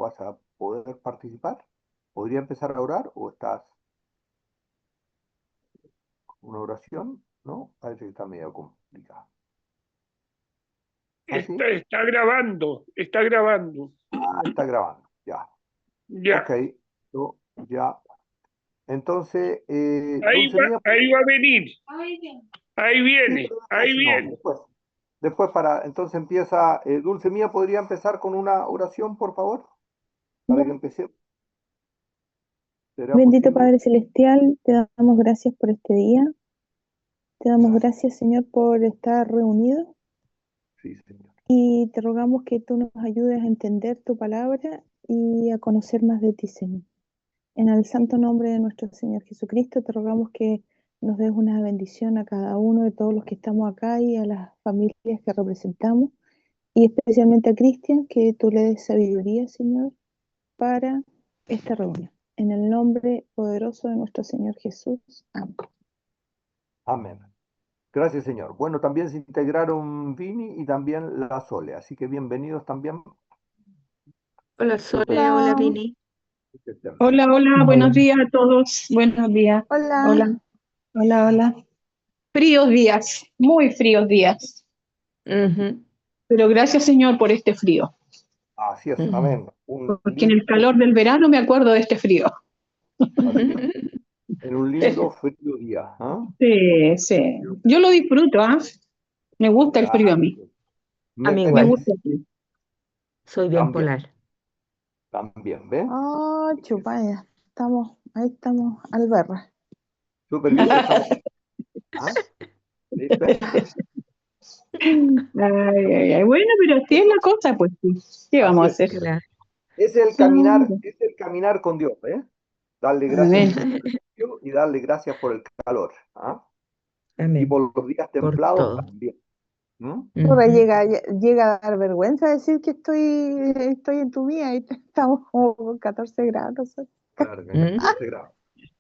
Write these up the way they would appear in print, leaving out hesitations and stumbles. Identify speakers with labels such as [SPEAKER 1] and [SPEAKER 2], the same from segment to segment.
[SPEAKER 1] vas a poder participar. ¿Podría empezar a orar o estás una oración? ¿No? Parece que está medio complicado. ¿Ah, sí?
[SPEAKER 2] Está grabando, está grabando.
[SPEAKER 1] Ah, está grabando, ya.
[SPEAKER 2] Ya,
[SPEAKER 1] Ok, ya. Entonces, Dulce Mía,
[SPEAKER 2] ahí va a venir. Ahí
[SPEAKER 1] sí,
[SPEAKER 2] viene,
[SPEAKER 1] pero
[SPEAKER 2] ahí
[SPEAKER 1] después, no,
[SPEAKER 2] viene.
[SPEAKER 1] después. Después entonces empieza, Dulce Mía, ¿podría empezar con una oración, por favor? Para que empecemos. ¿Será
[SPEAKER 3] Bendito
[SPEAKER 1] posible?
[SPEAKER 3] Padre Celestial, te damos gracias por este día. Te damos gracias, Señor, por estar reunidos
[SPEAKER 1] Sí, Señor.
[SPEAKER 3] y te rogamos que tú nos ayudes a entender tu palabra y a conocer más de ti, Señor. En el santo nombre de nuestro Señor Jesucristo, te rogamos que nos des una bendición a cada uno de todos los que estamos acá y a las familias que representamos, y especialmente a Cristian, que tú le des sabiduría, Señor, para esta reunión. En el nombre poderoso de nuestro Señor Jesús. Amén.
[SPEAKER 1] Amén. Gracias, Señor. Bueno, también se integraron Vini y también la Sole, así que bienvenidos también.
[SPEAKER 4] Hola
[SPEAKER 1] Súper.
[SPEAKER 4] Sole, hola Vini.
[SPEAKER 5] Hola, hola, buenos días a todos. Buenos días.
[SPEAKER 3] Hola.
[SPEAKER 5] Hola, hola, hola. Fríos días, muy fríos días.
[SPEAKER 4] Ujú,
[SPEAKER 5] Pero gracias, Señor, por este frío.
[SPEAKER 1] Así es,
[SPEAKER 4] ujú.
[SPEAKER 1] amén. Un
[SPEAKER 5] Porque en el
[SPEAKER 1] lindo,
[SPEAKER 5] calor del verano me acuerdo de este frío.
[SPEAKER 1] así es. En un lindo frío día, ¿ah?
[SPEAKER 5] Sí, sí. Yo lo disfruto, ¿ah? Me gusta el
[SPEAKER 1] Ya,
[SPEAKER 5] frío a mí.
[SPEAKER 4] A mí
[SPEAKER 5] Me
[SPEAKER 4] igual,
[SPEAKER 5] gusta el frío.
[SPEAKER 4] soy bien
[SPEAKER 1] también,
[SPEAKER 4] polar.
[SPEAKER 1] también, ¿ves?
[SPEAKER 3] Oh, chupaya. Ahí estamos al berra.
[SPEAKER 1] Súper bien que estamos. ¿Ah? ¿Viste?
[SPEAKER 5] Ay, ay, ay. Bueno, pero así es la cosa, pues. Sí. ¿Qué vamos
[SPEAKER 1] Así
[SPEAKER 5] a
[SPEAKER 1] es.
[SPEAKER 5] hacer?
[SPEAKER 4] Claro.
[SPEAKER 1] Es el caminar con Dios, ¿eh? Darle gracias
[SPEAKER 5] Amén.
[SPEAKER 1] por el frío y darle gracias por el calor, ¿ah? Y
[SPEAKER 4] Amén.
[SPEAKER 1] por los días
[SPEAKER 4] Por
[SPEAKER 1] templados
[SPEAKER 4] todo.
[SPEAKER 1] también. ¿Mm?
[SPEAKER 3] Ahora
[SPEAKER 4] Ujú.
[SPEAKER 3] llega a dar vergüenza decir que estoy en tu vida y estamos como con 14 grados.
[SPEAKER 1] Claro, que
[SPEAKER 4] Mm.
[SPEAKER 1] 14 grados.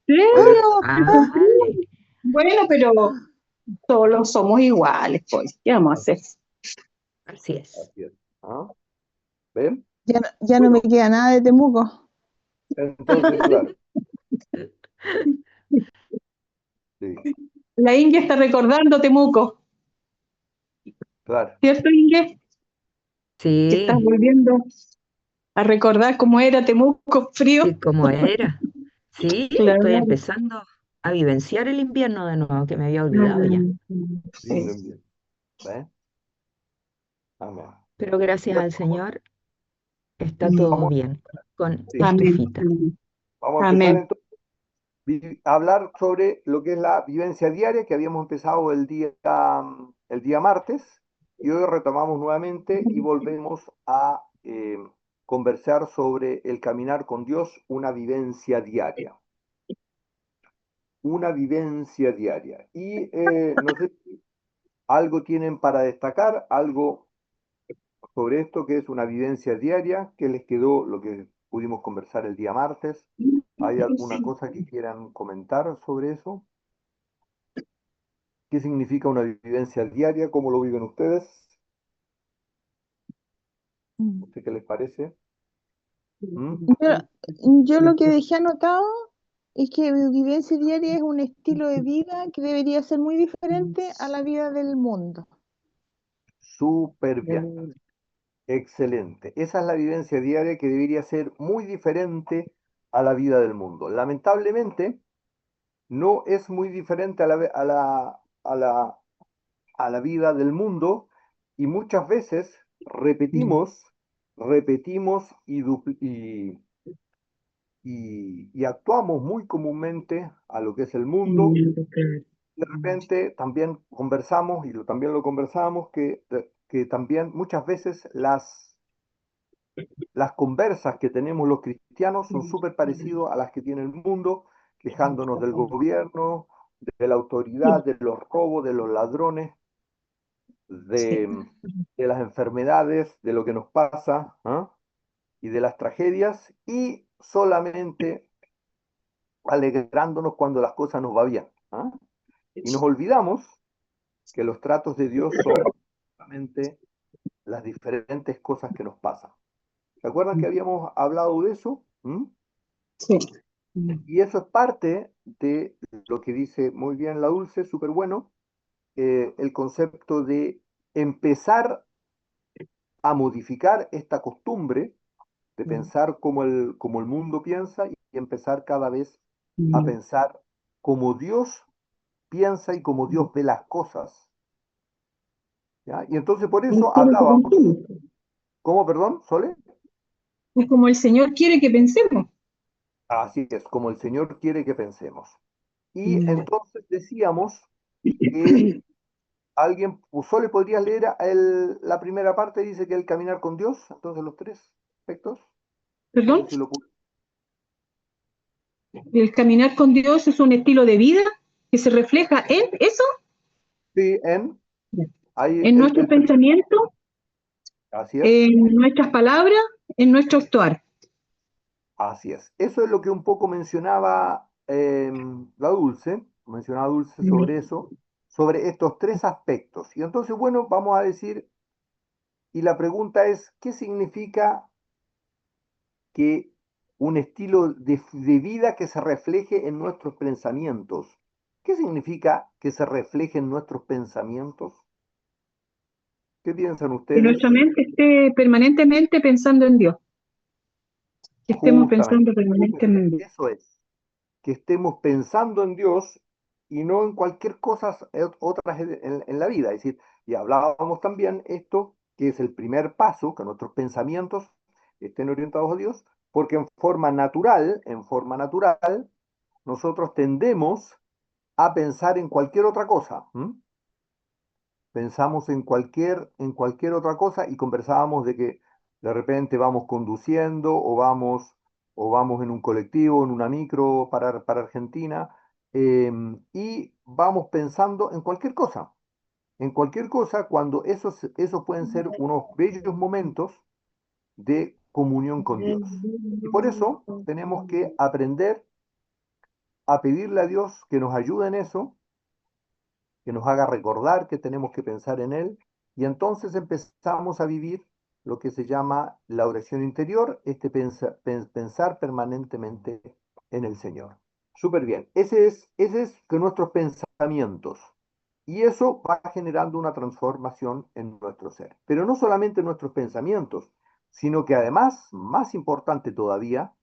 [SPEAKER 5] Sí,
[SPEAKER 1] Oye,
[SPEAKER 4] Vale.
[SPEAKER 5] bueno, pero todos somos iguales, pues. ¿Qué vamos a hacer?
[SPEAKER 4] Así es.
[SPEAKER 1] así es. ¿Ah? ¿Ven?
[SPEAKER 3] Ya no me
[SPEAKER 1] Bueno,
[SPEAKER 3] queda nada de Temuco.
[SPEAKER 1] entonces, claro, sí,
[SPEAKER 5] La Inge está recordando Temuco,
[SPEAKER 1] claro.
[SPEAKER 5] ¿cierto, Inge? Que estás
[SPEAKER 4] Sí,
[SPEAKER 5] volviendo a recordar cómo era Temuco frío.
[SPEAKER 4] sí, como era. Sí, estoy
[SPEAKER 5] Claro.
[SPEAKER 4] empezando a vivenciar el invierno de nuevo, que me había olvidado ya.
[SPEAKER 1] Lindo
[SPEAKER 5] Sí.
[SPEAKER 1] invierno. ¿Ven? Amén.
[SPEAKER 4] Pero gracias
[SPEAKER 1] Bueno,
[SPEAKER 4] al Señor está todo
[SPEAKER 5] Mm.
[SPEAKER 1] vamos,
[SPEAKER 4] bien con
[SPEAKER 1] sí,
[SPEAKER 5] Amén.
[SPEAKER 4] estufita.
[SPEAKER 1] vamos a empezar
[SPEAKER 5] Amén.
[SPEAKER 1] entonces a hablar sobre lo que es la vivencia diaria que habíamos empezado el día martes y hoy retomamos nuevamente y volvemos a conversar sobre el caminar con Dios, una vivencia diaria. Una vivencia diaria. Y no sé si algo tienen para destacar, algo sobre esto que es una vivencia diaria, que les quedó lo que pudimos conversar el día martes. ¿Hay alguna cosa que quieran comentar sobre eso? ¿Qué significa una vivencia diaria? ¿Cómo lo viven ustedes?
[SPEAKER 3] Mm.
[SPEAKER 1] No sé qué les parece. ¿Mm?
[SPEAKER 3] Yo lo que dejé anotado es que mi vivencia diaria es un estilo de vida que debería ser muy diferente a la vida del mundo.
[SPEAKER 1] Súper bien. Excelente. Esa es la vivencia diaria que debería ser muy diferente a la vida del mundo. Lamentablemente, no es muy diferente a la vida del mundo y muchas veces repetimos y actuamos muy comúnmente a lo que es el mundo. De repente también conversamos, y también lo conversábamos, que también muchas veces las conversas que tenemos los cristianos son súper parecidas a las que tiene el mundo, quejándonos del gobierno, de la autoridad, de los robos, de los ladrones,
[SPEAKER 5] Sí.
[SPEAKER 1] de las enfermedades, de lo que nos pasa, ¿ah? Y de las tragedias, y solamente alegrándonos cuando las cosas nos va bien, ¿ah? Y nos olvidamos que los tratos de Dios son solamente las diferentes cosas que nos pasan. ¿Se acuerdan que habíamos hablado de eso? ¿Mm?
[SPEAKER 5] Sí.
[SPEAKER 1] Y eso es parte de lo que dice muy bien la Dulce, súper bueno, el concepto de empezar a modificar esta costumbre de pensar como el mundo piensa y empezar cada vez a pensar como Dios piensa y como Dios ve las cosas. ¿Ya? Y entonces por
[SPEAKER 5] Él
[SPEAKER 1] eso
[SPEAKER 5] quiere que
[SPEAKER 1] hablábamos,
[SPEAKER 5] pensemos.
[SPEAKER 1] ¿cómo, perdón, Sole?
[SPEAKER 5] Es como el Señor quiere que pensemos.
[SPEAKER 1] Así es, como el Señor quiere que pensemos. Y entonces decíamos que alguien, Sole, ¿podría leer la primera parte? Dice que el caminar con Dios, entonces los tres aspectos. No sé
[SPEAKER 5] ¿Perdón?
[SPEAKER 1] si lo puedo.
[SPEAKER 5] El caminar con Dios es un estilo de vida que se refleja en eso,
[SPEAKER 1] Sí, ahí
[SPEAKER 5] en nuestro pensamiento,
[SPEAKER 1] así es.
[SPEAKER 5] en nuestras palabras, en nuestro actuar.
[SPEAKER 1] Así es. Eso es lo que un poco mencionaba la Dulce, mencionaba Dulce sobre eso, sobre estos tres aspectos. Y entonces, bueno, vamos a decir, y la pregunta es, ¿qué significa que un estilo de vida que se refleje en nuestros pensamientos? ¿Qué significa que se refleje en nuestros pensamientos? ¿Qué piensan
[SPEAKER 5] Que
[SPEAKER 1] ustedes?
[SPEAKER 5] nuestra mente esté permanentemente pensando en Dios. Que estemos
[SPEAKER 1] Justamente,
[SPEAKER 5] pensando permanentemente en Dios.
[SPEAKER 1] eso es. Que estemos pensando en Dios y no en cualquier cosa otras en la vida. Es decir, y hablábamos también esto, que es el primer paso, que nuestros pensamientos estén orientados a Dios, porque en forma natural, nosotros tendemos a pensar en cualquier otra cosa. ¿M? Pensamos en cualquier otra cosa y conversábamos de que de repente vamos conduciendo o vamos en un colectivo, en una micro para Argentina, y vamos pensando en cualquier cosa cuando esos pueden ser unos bellos momentos de comunión con Dios. Y por eso tenemos que aprender a pedirle a Dios que nos ayude en eso, que nos haga recordar que tenemos que pensar en Él, y entonces empezamos a vivir lo que se llama la oración interior, pensar permanentemente en el Señor. Súper bien, ese es que nuestros pensamientos, y eso va generando una transformación en nuestro ser. Pero no solamente nuestros pensamientos, sino que además, más importante todavía,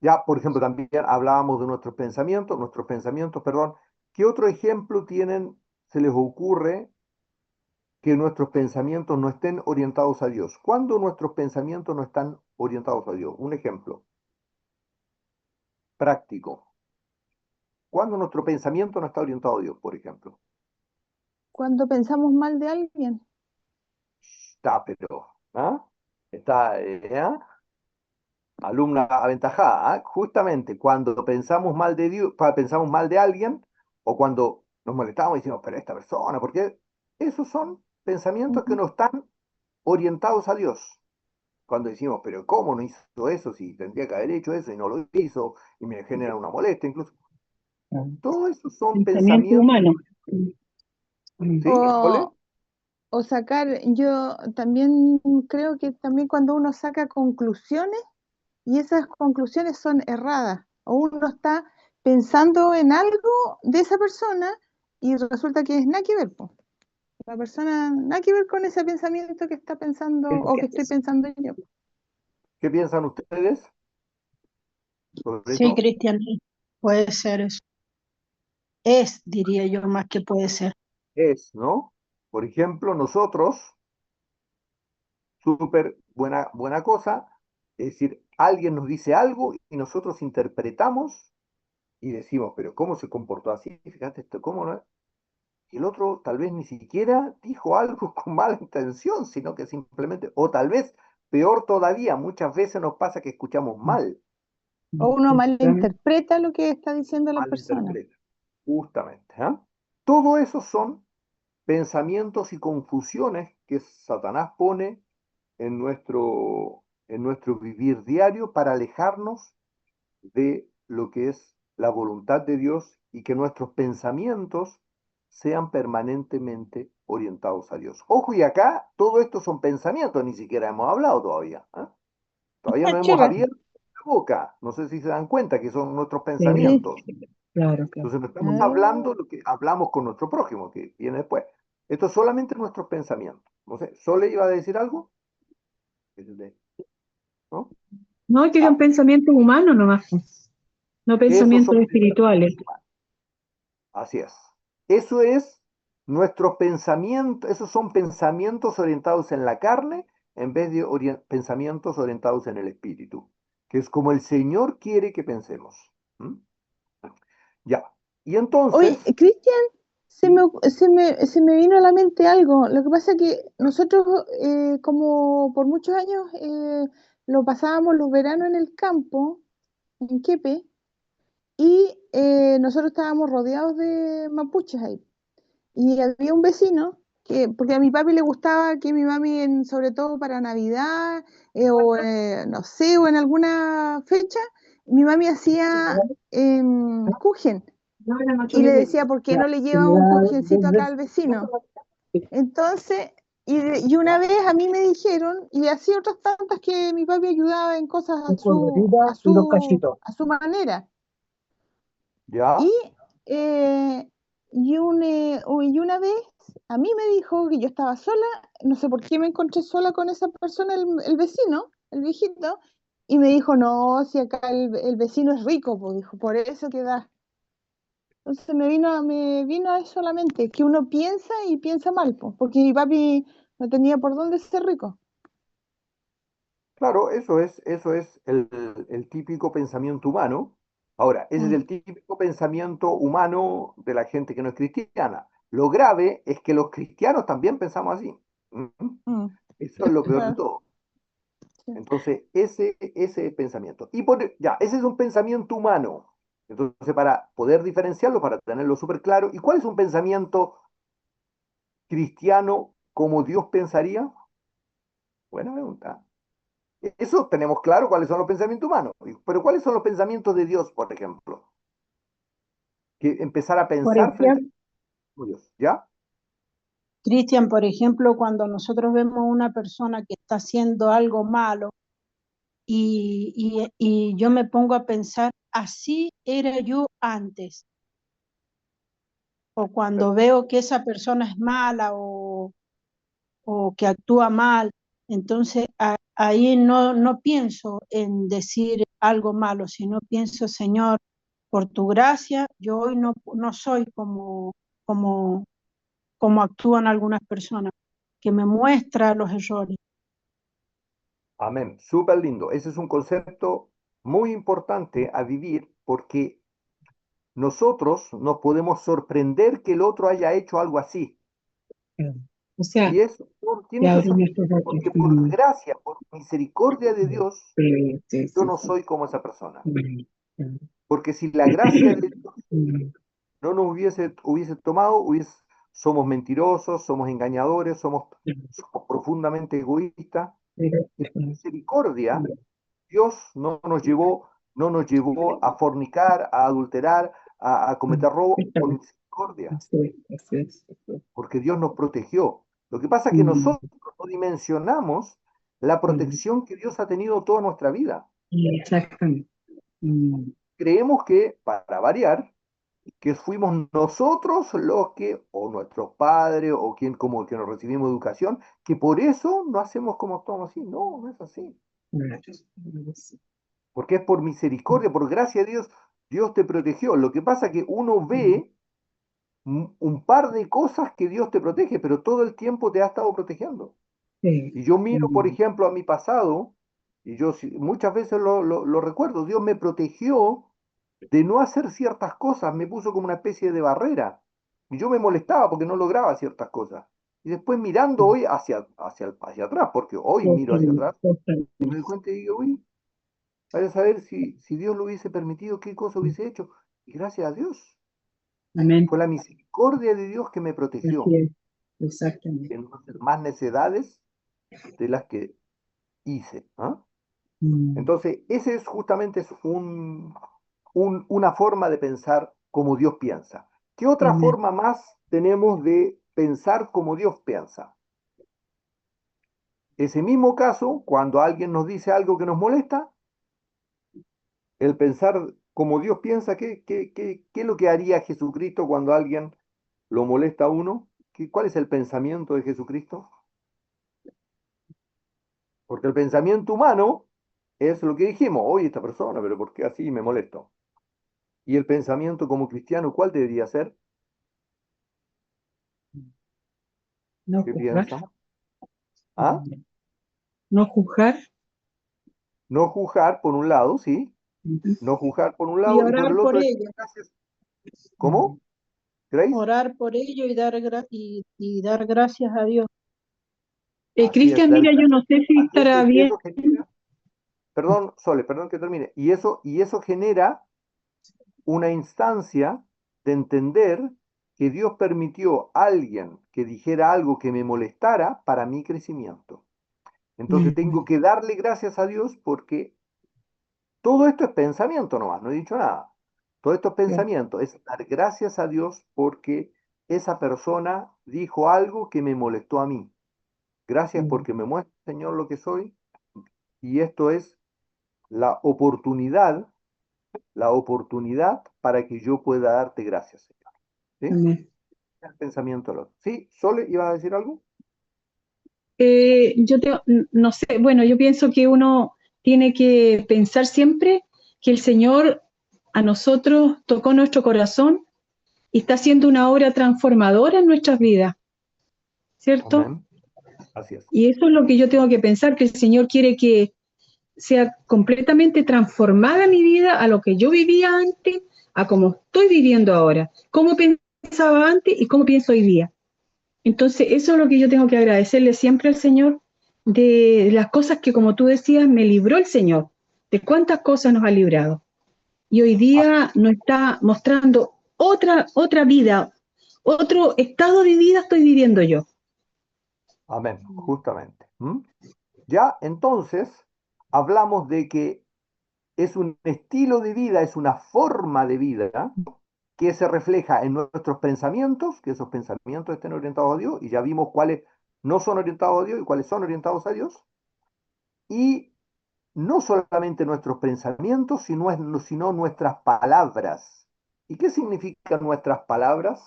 [SPEAKER 1] ya, por ejemplo, también hablábamos de nuestros pensamientos, perdón. ¿Qué otro ejemplo se les ocurre que nuestros pensamientos no estén orientados a Dios? ¿Cuándo nuestros pensamientos no están orientados a Dios? Un ejemplo práctico. ¿Cuándo nuestro pensamiento no está orientado a Dios, por ejemplo?
[SPEAKER 3] Cuando pensamos mal de alguien,
[SPEAKER 1] Está, pero, ¿ah? Está, ¿ah? Alumna aventajada, ¿ah? Justamente cuando pensamos mal de Dios, pensamos mal de alguien, o cuando nos molestamos y decimos, pero esta persona, ¿por qué? Esos son pensamientos que
[SPEAKER 3] ujú,
[SPEAKER 1] no están orientados a Dios. Cuando decimos, pero ¿cómo no hizo eso si tendría que haber hecho eso y no lo hizo y me genera una molestia incluso? Todos esos son
[SPEAKER 5] Pensamiento
[SPEAKER 1] pensamientos,
[SPEAKER 5] humano.
[SPEAKER 1] ¿sí? ¿Ole?
[SPEAKER 3] o, o sacar, yo también creo que también cuando uno saca conclusiones y esas conclusiones son erradas, o uno está pensando en algo de esa persona y resulta que es nada que ver, po. La persona, nada que ver con ese pensamiento que está pensando o que estoy pensando yo.
[SPEAKER 1] ¿Qué piensan ustedes sobre
[SPEAKER 6] Sí,
[SPEAKER 1] eso?
[SPEAKER 6] Cristian, puede ser eso. Es, diría yo, más que puede ser.
[SPEAKER 1] ¿No? Por ejemplo, nosotros, súper buena cosa, es decir, alguien nos dice algo y nosotros interpretamos y decimos, pero ¿cómo se comportó así? Fíjate esto, ¿cómo no? Y el otro tal vez ni siquiera dijo algo con mala intención, sino que simplemente, o tal vez, peor todavía, muchas veces nos pasa que escuchamos mal,
[SPEAKER 3] O uno malinterpreta lo que está diciendo la
[SPEAKER 1] mal
[SPEAKER 3] persona.
[SPEAKER 1] interpreta, justamente. ¿Ah? Todo eso son pensamientos y confusiones que Satanás pone en nuestro vivir diario para alejarnos de lo que es la voluntad de Dios y que nuestros pensamientos sean permanentemente orientados a Dios. Ojo, y acá todo esto son pensamientos, ni siquiera hemos hablado todavía. Todavía no hemos
[SPEAKER 5] Chela.
[SPEAKER 1] abierto la boca. No sé si se dan cuenta que son nuestros
[SPEAKER 4] Sí,
[SPEAKER 1] pensamientos.
[SPEAKER 4] claro, claro.
[SPEAKER 1] Entonces no estamos
[SPEAKER 3] Ah,
[SPEAKER 1] hablando lo que hablamos con nuestro prójimo, que viene después. Esto es solamente nuestros pensamientos. No sé, ¿Sole iba a decir algo? ¿No?
[SPEAKER 7] No, que eran
[SPEAKER 1] Ah,
[SPEAKER 7] pensamientos humanos nomás, pues, no
[SPEAKER 1] esos
[SPEAKER 7] pensamientos
[SPEAKER 1] son
[SPEAKER 7] espirituales.
[SPEAKER 1] Así es. Eso es nuestros pensamientos, esos son pensamientos orientados en la carne en vez de pensamientos orientados en el espíritu, que es como el Señor quiere que pensemos. ¿Mm? Ya. Y
[SPEAKER 3] Oye,
[SPEAKER 1] entonces,
[SPEAKER 3] Cristian,
[SPEAKER 1] ¿sí?
[SPEAKER 3] se me vino a la mente algo. Lo que pasa es que nosotros, como por muchos años, lo pasábamos los veranos en el campo, en Quepe, y nosotros estábamos rodeados de mapuches ahí. Y había un vecino que, porque a mi papi le gustaba que mi mami, sobre todo para Navidad, no sé, o en alguna fecha, mi mami hacía kuchen. Y le decía, ¿por qué no le lleva un kuchencito acá al vecino? Entonces, y una vez a mí me dijeron, y así otras tantas, que mi papi ayudaba en cosas a su manera.
[SPEAKER 1] ¿Ya?
[SPEAKER 3] Y, eh, y una vez a mí me dijo que yo estaba sola, no sé por qué me encontré sola con esa persona, el vecino, el viejito, y me dijo, no, si acá el vecino es rico, pues dijo, por eso que da. Entonces me vino a eso a la mente, que uno piensa y piensa mal, pues, porque mi papi no tenía por dónde ser rico.
[SPEAKER 1] Claro, eso es el típico pensamiento humano. Ahora, ese es
[SPEAKER 3] Mm,
[SPEAKER 1] el típico pensamiento humano de la gente que no es cristiana. Lo grave es que los cristianos también pensamos así. ¿Mm?
[SPEAKER 3] mm,
[SPEAKER 1] Eso es lo peor de
[SPEAKER 3] claro,
[SPEAKER 1] todo.
[SPEAKER 3] sí.
[SPEAKER 1] Entonces, ese pensamiento. Ya, ese es un pensamiento humano. Entonces, para poder diferenciarlo, para tenerlo súper claro, ¿y cuál es un pensamiento cristiano como Dios pensaría? Buena pregunta. Eso tenemos claro cuáles son los pensamientos humanos, pero ¿cuáles son los pensamientos de Dios, por ejemplo? Que empezar a
[SPEAKER 6] Por
[SPEAKER 1] pensar frente
[SPEAKER 6] ejemplo,
[SPEAKER 1] a Dios, ¿ya?
[SPEAKER 6] Cristian, por ejemplo, cuando nosotros vemos una persona que está haciendo algo malo y yo me pongo a pensar, así era yo antes, o cuando veo que esa persona es mala o que actúa mal, entonces ahí no pienso en decir algo malo, sino pienso, Señor, por tu gracia, yo hoy no soy como, como actúan algunas personas, que me muestra los errores.
[SPEAKER 1] Amén. Súper lindo. Ese es un concepto muy importante a vivir porque nosotros nos podemos sorprender que el otro haya hecho algo así.
[SPEAKER 7] Claro. O sea,
[SPEAKER 1] Y eso
[SPEAKER 7] te
[SPEAKER 1] tiene que
[SPEAKER 7] abre
[SPEAKER 1] ser
[SPEAKER 7] nuestros ojos.
[SPEAKER 1] porque por gracia, por misericordia de Dios,
[SPEAKER 7] Sí, sí,
[SPEAKER 1] yo
[SPEAKER 7] sí,
[SPEAKER 1] no
[SPEAKER 7] sí.
[SPEAKER 1] soy como esa persona.
[SPEAKER 7] Mm, mm,
[SPEAKER 1] Porque si la gracia de Dios
[SPEAKER 7] mm,
[SPEAKER 1] no nos hubiese tomado, somos mentirosos, somos engañadores, somos profundamente egoístas.
[SPEAKER 7] pero,
[SPEAKER 1] Y por misericordia, Dios no nos llevó a fornicar, a adulterar, a cometer robo por
[SPEAKER 7] exactamente.
[SPEAKER 1] misericordia,
[SPEAKER 7] Así es, así es.
[SPEAKER 1] porque Dios nos protegió. Lo que pasa es que
[SPEAKER 7] Mm,
[SPEAKER 1] nosotros no dimensionamos la
[SPEAKER 7] mm,
[SPEAKER 1] protección que Dios ha tenido toda nuestra vida.
[SPEAKER 7] exactamente. Mm,
[SPEAKER 1] Creemos que, para variar, que fuimos nosotros los que, o nuestros padres, o quien como que nos recibimos educación, que por eso no hacemos como actuamos así. No, no es así.
[SPEAKER 7] claro,
[SPEAKER 1] Porque es por misericordia, por gracia de Dios, Dios te protegió. Lo que pasa es que uno ve un par de cosas que Dios te protege, pero todo el tiempo te ha estado protegiendo.
[SPEAKER 7] sí,
[SPEAKER 1] Y yo miro, por
[SPEAKER 7] mm,
[SPEAKER 1] ejemplo, a mi pasado, y yo muchas veces lo recuerdo, Dios me protegió de no hacer ciertas cosas, me puso como una especie de barrera. Y yo me molestaba porque no lograba ciertas cosas. Y después mirando hoy hacia atrás, porque hoy miro hacia
[SPEAKER 7] totalmente,
[SPEAKER 1] atrás, y me doy cuenta y digo, uy, vaya a saber si Dios lo hubiese permitido, qué cosa hubiese hecho. Y gracias a Dios,
[SPEAKER 7] amén,
[SPEAKER 1] fue la misericordia de Dios que me
[SPEAKER 7] así
[SPEAKER 1] protegió
[SPEAKER 7] es, exactamente.
[SPEAKER 1] en no hacer más necedades de las que hice. ¿Ah?
[SPEAKER 7] Mm,
[SPEAKER 1] Entonces, ese es justamente una forma de pensar como Dios piensa. ¿Qué otra
[SPEAKER 7] amén.
[SPEAKER 1] forma más tenemos de pensar como Dios piensa. Ese mismo caso, cuando alguien nos dice algo que nos molesta, el pensar como Dios piensa, ¿qué es lo que haría Jesucristo cuando alguien lo molesta a uno? ¿Cuál es el pensamiento de Jesucristo? Porque el pensamiento humano es lo que dijimos, oye, esta persona, pero ¿por qué así me molesto? Y el pensamiento como cristiano, ¿cuál debería ser?
[SPEAKER 7] No
[SPEAKER 1] ¿Qué
[SPEAKER 7] juzgar.
[SPEAKER 1] piensa? ¿Ah?
[SPEAKER 7] No juzgar.
[SPEAKER 1] No juzgar por un lado, ¿sí?
[SPEAKER 7] Ujú.
[SPEAKER 1] No juzgar por un
[SPEAKER 6] Y
[SPEAKER 1] lado y por
[SPEAKER 6] orar
[SPEAKER 1] el
[SPEAKER 6] por
[SPEAKER 1] otro,
[SPEAKER 6] ello,
[SPEAKER 1] gracias. ¿Cómo? ¿Grace?
[SPEAKER 6] orar por ello y y dar gracias a Dios.
[SPEAKER 1] Así es,
[SPEAKER 7] Cristian,
[SPEAKER 1] dar
[SPEAKER 7] mira, yo no
[SPEAKER 1] gracias.
[SPEAKER 7] sé si estará bien.
[SPEAKER 1] Eso genera, perdón, Sole, perdón que termine. Y eso genera una instancia de entender que Dios permitió a alguien que dijera algo que me molestara para mi crecimiento. Entonces tengo que darle gracias a Dios porque todo esto es pensamiento nomás, no he dicho nada. Todo esto es
[SPEAKER 7] Claro.
[SPEAKER 1] pensamiento, es dar gracias a Dios porque esa persona dijo algo que me molestó a mí. Gracias porque me muestra, Señor, lo que soy. Y esto es la oportunidad, la oportunidad para que yo pueda darte gracias, Señor. ¿Sí?
[SPEAKER 7] Amén.
[SPEAKER 1] El pensamiento del otro. ¿Sí? ¿Sole iba a decir algo?
[SPEAKER 7] No sé, bueno, yo pienso que uno tiene que pensar siempre que el Señor a nosotros tocó nuestro corazón y está haciendo una obra transformadora en nuestras vidas, ¿cierto?
[SPEAKER 1] Amén. Así es.
[SPEAKER 7] Y eso es lo que yo tengo que pensar, que el Señor quiere que sea completamente transformada mi vida a lo que yo vivía antes, a cómo estoy viviendo ahora, cómo pensaba antes y cómo pienso hoy día. Entonces, eso es lo que yo tengo que agradecerle siempre al Señor de las cosas que, como tú decías, me libró el Señor, de cuántas cosas nos ha librado. Y hoy día nos está mostrando otra vida, otro estado de vida estoy viviendo yo.
[SPEAKER 1] Amén. Justamente. ¿Mm? Ya, entonces, hablamos de que es un estilo de vida, es una forma de vida que se refleja en nuestros pensamientos, que esos pensamientos estén orientados a Dios, y ya vimos cuáles no son orientados a Dios y cuáles son orientados a Dios, y no solamente nuestros pensamientos, sino nuestras palabras. ¿Y qué significan nuestras palabras?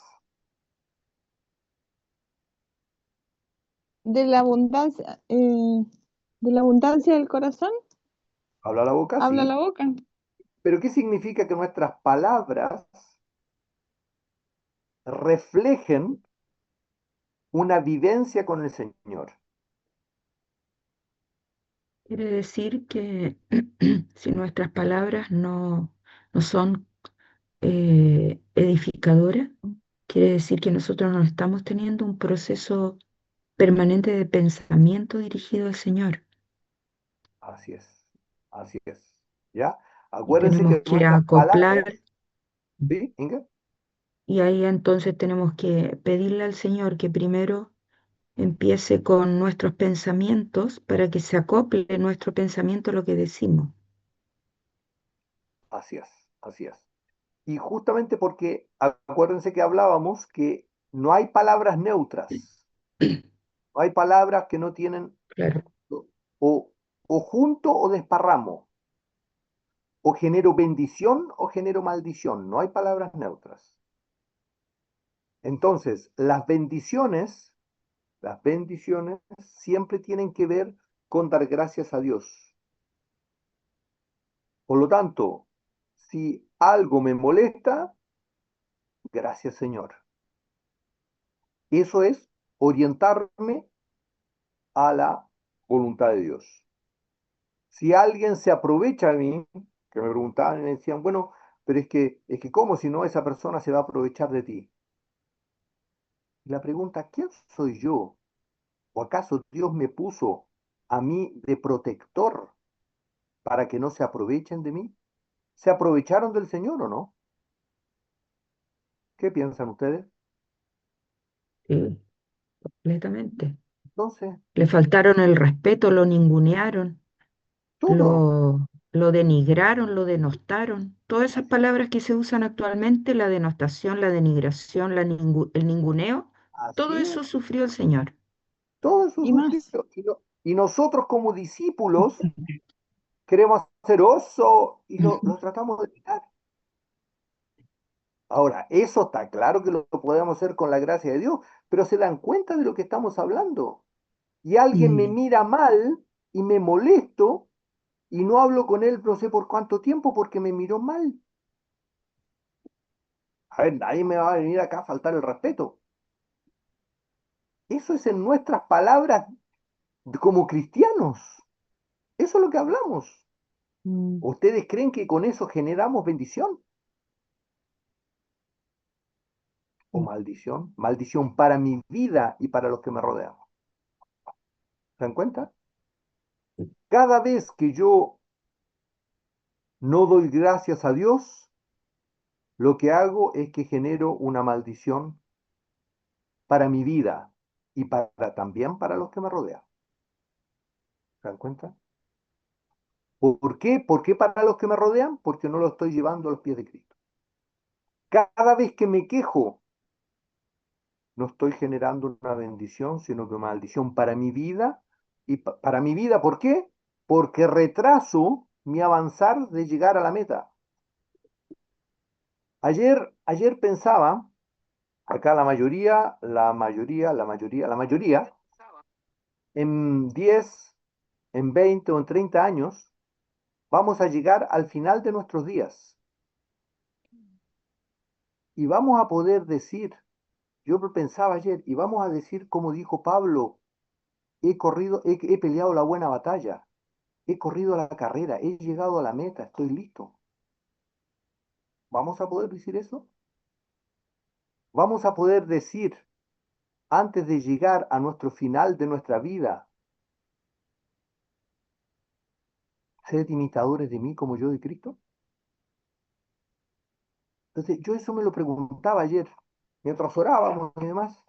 [SPEAKER 3] De la abundancia del corazón,
[SPEAKER 1] Habla la boca,
[SPEAKER 3] habla
[SPEAKER 1] sí,
[SPEAKER 3] la boca.
[SPEAKER 1] pero ¿qué significa que nuestras palabras reflejen una vivencia con el Señor?
[SPEAKER 4] Quiere decir que si nuestras palabras no son edificadoras, quiere decir que nosotros no estamos teniendo un proceso permanente de pensamiento dirigido al Señor.
[SPEAKER 1] Así es, así es. ¿Ya?
[SPEAKER 4] Y
[SPEAKER 1] Acuérdense
[SPEAKER 4] tenemos
[SPEAKER 1] que
[SPEAKER 4] que
[SPEAKER 1] nuestras palabras,
[SPEAKER 4] acoplar,
[SPEAKER 1] ¿sí, Inga?
[SPEAKER 4] y ahí entonces tenemos que pedirle al Señor que primero empiece con nuestros pensamientos para que se acople nuestro pensamiento a lo que decimos.
[SPEAKER 1] Así es, así es. Y justamente porque acuérdense que hablábamos que no hay palabras neutras, no hay palabras que no tienen
[SPEAKER 4] Claro.
[SPEAKER 1] o, o junto o desparramo, o genero bendición o genero maldición, no hay palabras neutras. Entonces, las bendiciones siempre tienen que ver con dar gracias a Dios. Por lo tanto, si algo me molesta, gracias Señor. Eso es orientarme a la voluntad de Dios. Si alguien se aprovecha de mí, que me preguntaban y me decían, bueno, pero es que ¿cómo si no esa persona se va a aprovechar de ti? Y la pregunta, ¿quién soy yo? ¿O acaso Dios me puso a mí de protector para que no se aprovechen de mí? ¿Se aprovecharon del Señor o no? ¿Qué piensan ustedes?
[SPEAKER 4] Sí, completamente.
[SPEAKER 1] Entonces,
[SPEAKER 4] Le faltaron el respeto, lo ningunearon,
[SPEAKER 1] todo,
[SPEAKER 4] lo, lo denigraron, lo denostaron. Todas esas palabras que se usan actualmente, la denostación, la denigración, el ninguneo, todo
[SPEAKER 1] Así
[SPEAKER 4] eso
[SPEAKER 1] es,
[SPEAKER 4] sufrió el Señor.
[SPEAKER 1] todo eso
[SPEAKER 3] Y
[SPEAKER 1] sufrió.
[SPEAKER 3] más.
[SPEAKER 1] Y nosotros como discípulos queremos hacer oso y lo tratamos de quitar. Ahora, eso está claro que lo podemos hacer con la gracia de Dios, pero se dan cuenta de lo que estamos hablando. Y alguien me mira mal y me molesto y no hablo con él no sé por cuánto tiempo porque me miró mal. A ver, nadie me va a venir acá a faltar el respeto. Eso es en nuestras palabras como cristianos. Eso es lo que hablamos.
[SPEAKER 3] Mm,
[SPEAKER 1] ¿Ustedes creen que con eso generamos bendición o
[SPEAKER 3] mm,
[SPEAKER 1] maldición? Maldición para mi vida y para los que me rodean. ¿Se dan cuenta? Cada vez que yo no doy gracias a Dios, lo que hago es que genero una maldición para mi vida y también para los que me rodean. ¿Se dan cuenta? ¿Por qué? ¿Por qué para los que me rodean? Porque no lo estoy llevando a los pies de Cristo. Cada vez que me quejo, no estoy generando una bendición, sino que una maldición para mi vida. Y para mi vida, ¿por qué? Porque retraso mi avanzar de llegar a la meta. Ayer pensaba, acá la mayoría, en 10, en 20 o en 30 años, vamos a llegar al final de nuestros días y vamos a poder decir, yo pensaba ayer, y vamos a decir como dijo Pablo, he peleado la buena batalla, he corrido la carrera, he llegado a la meta, estoy listo. ¿Vamos a poder decir eso? Vamos a poder decir, antes de llegar a nuestro final de nuestra vida, sed imitadores de mí como yo de Cristo. Entonces, yo eso me lo preguntaba ayer, mientras orábamos y demás.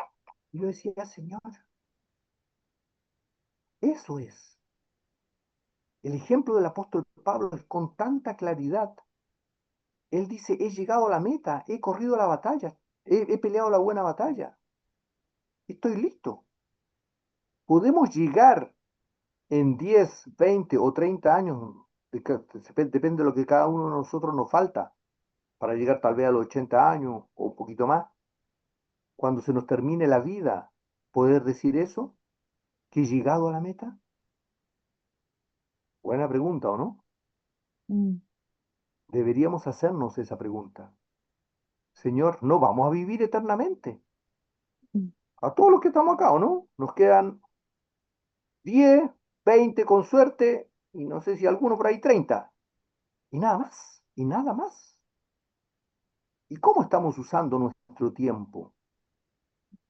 [SPEAKER 1] Y yo decía, Señor, eso es. El ejemplo del apóstol Pablo es con tanta claridad. Él dice, he llegado a la meta, he corrido la batalla, he peleado la buena batalla, estoy listo. Podemos llegar en 10, 20 o 30 años, depende de lo que cada uno de nosotros nos falta, para llegar tal vez a los 80 años o un poquito más, cuando se nos termine la vida, poder decir eso, que he llegado a la meta. Buena pregunta, ¿o no?
[SPEAKER 3] mm,
[SPEAKER 1] Deberíamos hacernos esa pregunta. Señor, no vamos a vivir eternamente.
[SPEAKER 3] mm.
[SPEAKER 1] A todos los que estamos acá, ¿o no? Nos quedan 10, 20 con suerte, y no sé si alguno por ahí 30. Y nada más, y nada más. ¿Y cómo estamos usando nuestro tiempo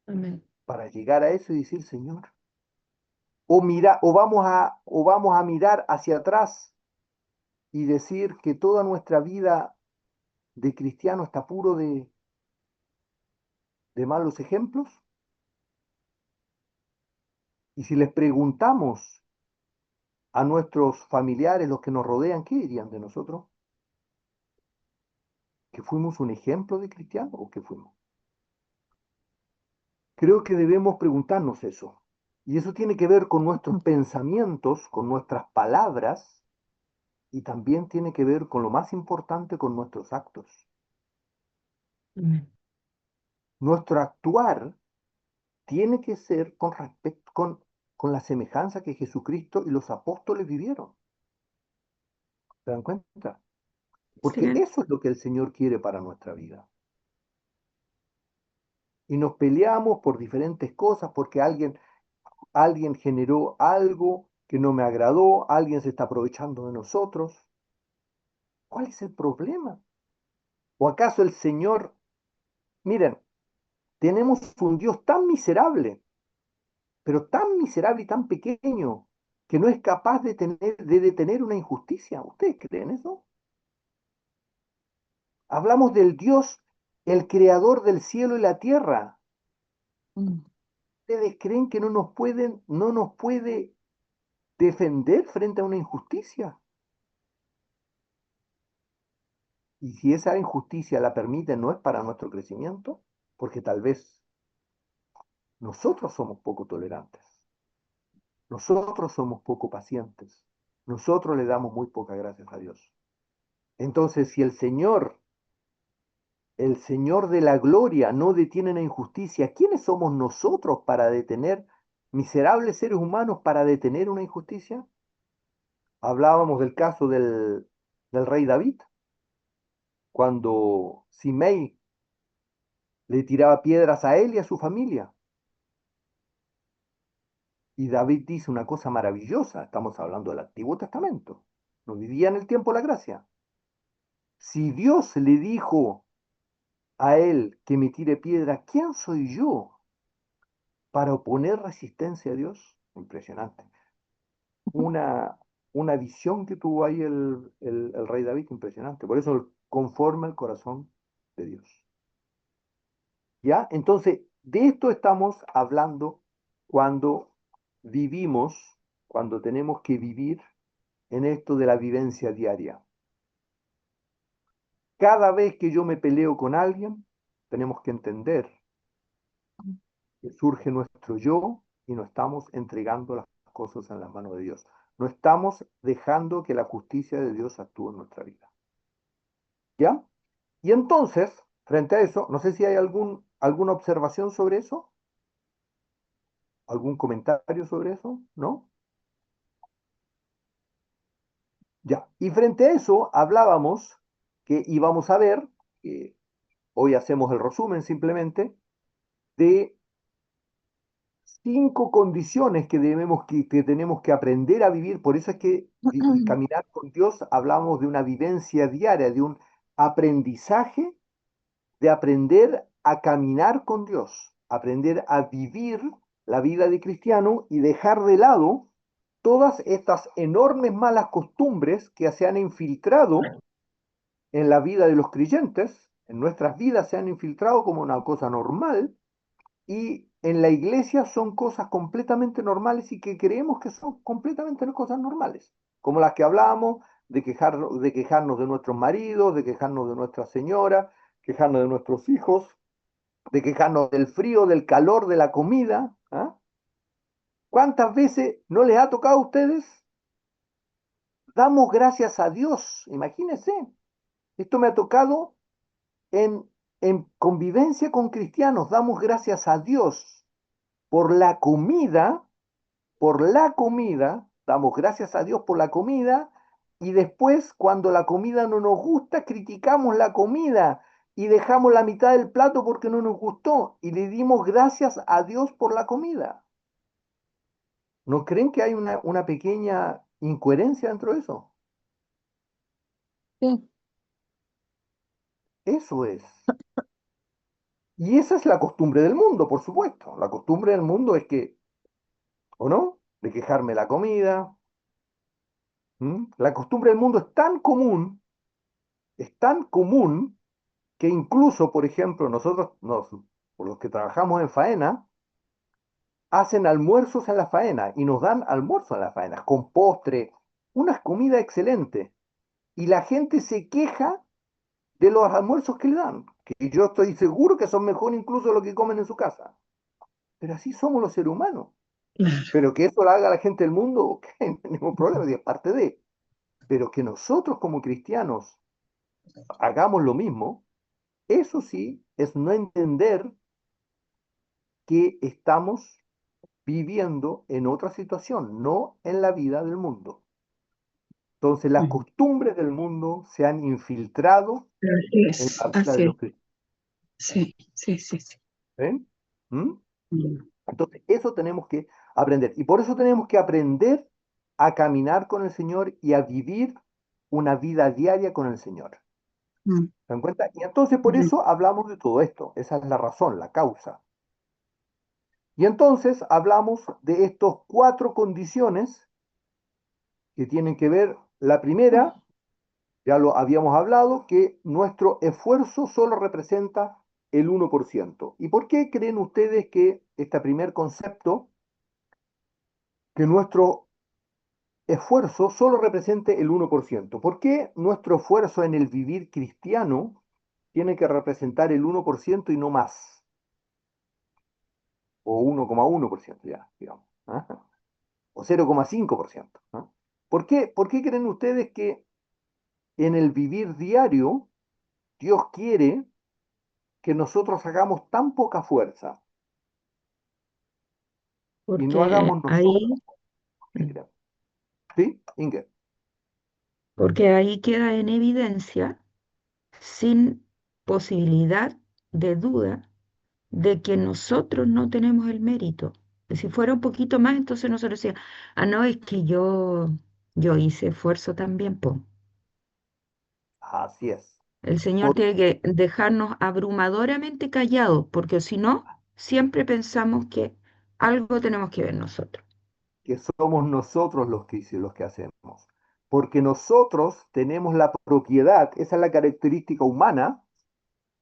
[SPEAKER 4] Amén.
[SPEAKER 1] para llegar a eso y decir, Señor? O vamos a mirar hacia atrás y decir que toda nuestra vida de cristiano está puro de malos ejemplos. Y si les preguntamos a nuestros familiares, los que nos rodean, ¿qué dirían de nosotros? ¿Que fuimos un ejemplo de cristiano o que fuimos? Creo que debemos preguntarnos eso. Y eso tiene que ver con nuestros pensamientos, con nuestras palabras, y también tiene que ver con lo más importante, con nuestros actos.
[SPEAKER 4] Amén.
[SPEAKER 1] Nuestro actuar tiene que ser con respecto, con la semejanza que Jesucristo y los apóstoles vivieron. ¿Se dan cuenta? Porque
[SPEAKER 4] Sí,
[SPEAKER 1] eso es lo que el Señor quiere para nuestra vida. Y nos peleamos por diferentes cosas, porque alguien generó algo que no me agradó, alguien se está aprovechando de nosotros. ¿Cuál es el problema? ¿O acaso el Señor, miren, tenemos un Dios tan miserable, pero tan miserable y tan pequeño, que no es capaz de detener una injusticia? ¿Ustedes creen eso? Hablamos del Dios, el creador del cielo y la tierra.
[SPEAKER 3] Mm,
[SPEAKER 1] ¿Ustedes creen que no nos puede defender frente a una injusticia? Y si esa injusticia la permite, no es para nuestro crecimiento, porque tal vez nosotros somos poco tolerantes, nosotros somos poco pacientes, nosotros le damos muy pocas gracias a Dios. Entonces, si el Señor de la gloria no detiene la injusticia, ¿quiénes somos nosotros para detener, miserables seres humanos, para detener una injusticia? Hablábamos del caso del rey David, cuando Simei le tiraba piedras a él y a su familia. Y David dice una cosa maravillosa, estamos hablando del Antiguo Testamento, no vivía en el tiempo de la gracia. Si Dios le dijo a él que me tire piedra, ¿quién soy yo para oponer resistencia a Dios? Impresionante. Una, una visión que tuvo ahí el rey David, impresionante. Por eso conforma el corazón de Dios. ¿Ya? Entonces, de esto estamos hablando cuando vivimos, cuando tenemos que vivir en esto de la vivencia diaria. Cada vez que yo me peleo con alguien, tenemos que entender que surge nuestro yo y no estamos entregando las cosas en las manos de Dios. No estamos dejando que la justicia de Dios actúe en nuestra vida. ¿Ya? Y entonces, frente a eso, no sé si hay alguna observación sobre eso, algún comentario sobre eso, ¿no? Ya. Y frente a eso, hablábamos que íbamos a ver, hoy hacemos el resumen simplemente, de 5 condiciones que tenemos que aprender a vivir. Por eso es que caminar con Dios hablamos de una vivencia diaria, de un aprendizaje, de aprender a caminar con Dios, aprender a vivir la vida de cristiano y dejar de lado todas estas enormes malas costumbres que se han infiltrado en la vida de los creyentes, en nuestras vidas se han infiltrado como una cosa normal, y en la iglesia son cosas completamente normales y que creemos que son completamente cosas normales, como las que hablábamos de quejarnos de nuestros maridos, de quejarnos de nuestra señora, quejarnos de nuestros hijos, de quejarnos del frío, del calor, de la comida. ¿Ah? ¿Cuántas veces no les ha tocado a ustedes? Damos gracias a Dios, imagínense. Esto me ha tocado en, en convivencia con cristianos. Damos gracias a Dios por la comida, damos gracias a Dios por la comida, y después, cuando la comida no nos gusta, criticamos la comida y dejamos la mitad del plato porque no nos gustó, y le dimos gracias a Dios por la comida. ¿No creen que hay una pequeña incoherencia dentro de eso?
[SPEAKER 3] Sí.
[SPEAKER 1] Eso es. Y esa es la costumbre del mundo, por supuesto. La costumbre del mundo es que, ¿o no? De quejarme la comida. La costumbre del mundo es tan común, que incluso, por ejemplo, por los que trabajamos en faena, hacen almuerzos en la faena y nos dan almuerzo en la faena, con postre, unas comidas excelentes. Y la gente se queja de los almuerzos que le dan, que yo estoy seguro que son mejor incluso de lo que comen en su casa. Pero así somos los seres humanos. Pero que eso lo haga la gente del mundo, ok, no hay ningún problema, y es parte de. Pero que nosotros como cristianos hagamos lo mismo, eso sí es no entender que estamos viviendo en otra situación, no en la vida del mundo. Entonces las costumbres del mundo se han infiltrado
[SPEAKER 7] Así
[SPEAKER 1] en
[SPEAKER 7] es,
[SPEAKER 1] la vida de
[SPEAKER 7] así es.
[SPEAKER 1] los cristianos.
[SPEAKER 7] Sí, sí, sí, sí.
[SPEAKER 1] ¿Ven? ¿Mm?
[SPEAKER 7] Mm.
[SPEAKER 1] Entonces eso tenemos que aprender. Y por eso tenemos que aprender a caminar con el Señor y a vivir una vida diaria con el Señor.
[SPEAKER 7] Mm.
[SPEAKER 1] ¿Se dan cuenta? Y entonces por eso hablamos de todo esto. Esa es la razón, la causa. Y entonces hablamos de estas 4 condiciones que tienen que ver. La primera, ya lo habíamos hablado, que nuestro esfuerzo solo representa el 1%. ¿Y por qué creen ustedes que este primer concepto, que nuestro esfuerzo solo represente el 1%. ¿Por qué nuestro esfuerzo en el vivir cristiano tiene que representar el 1% y no más? O 1,1% ya, digamos. ¿Ah? O 0,5%. ¿Ah? ¿Por qué creen ustedes que en el vivir diario Dios quiere que nosotros hagamos tan poca fuerza y no
[SPEAKER 4] Porque
[SPEAKER 1] hagamos nosotros
[SPEAKER 4] ahí,
[SPEAKER 1] lo que queremos? ¿Sí, Inge?
[SPEAKER 4] porque ahí queda en evidencia, sin posibilidad de duda, de que nosotros no tenemos el mérito. Si fuera un poquito más, entonces nosotros decíamos, ah, no, es que yo hice esfuerzo también, po.
[SPEAKER 1] Así es.
[SPEAKER 4] El Señor
[SPEAKER 1] Porque
[SPEAKER 4] tiene que dejarnos abrumadoramente callados, porque si no, siempre pensamos que algo tenemos que ver nosotros.
[SPEAKER 1] somos nosotros los que hacemos. Porque nosotros tenemos la propiedad, esa es la característica humana.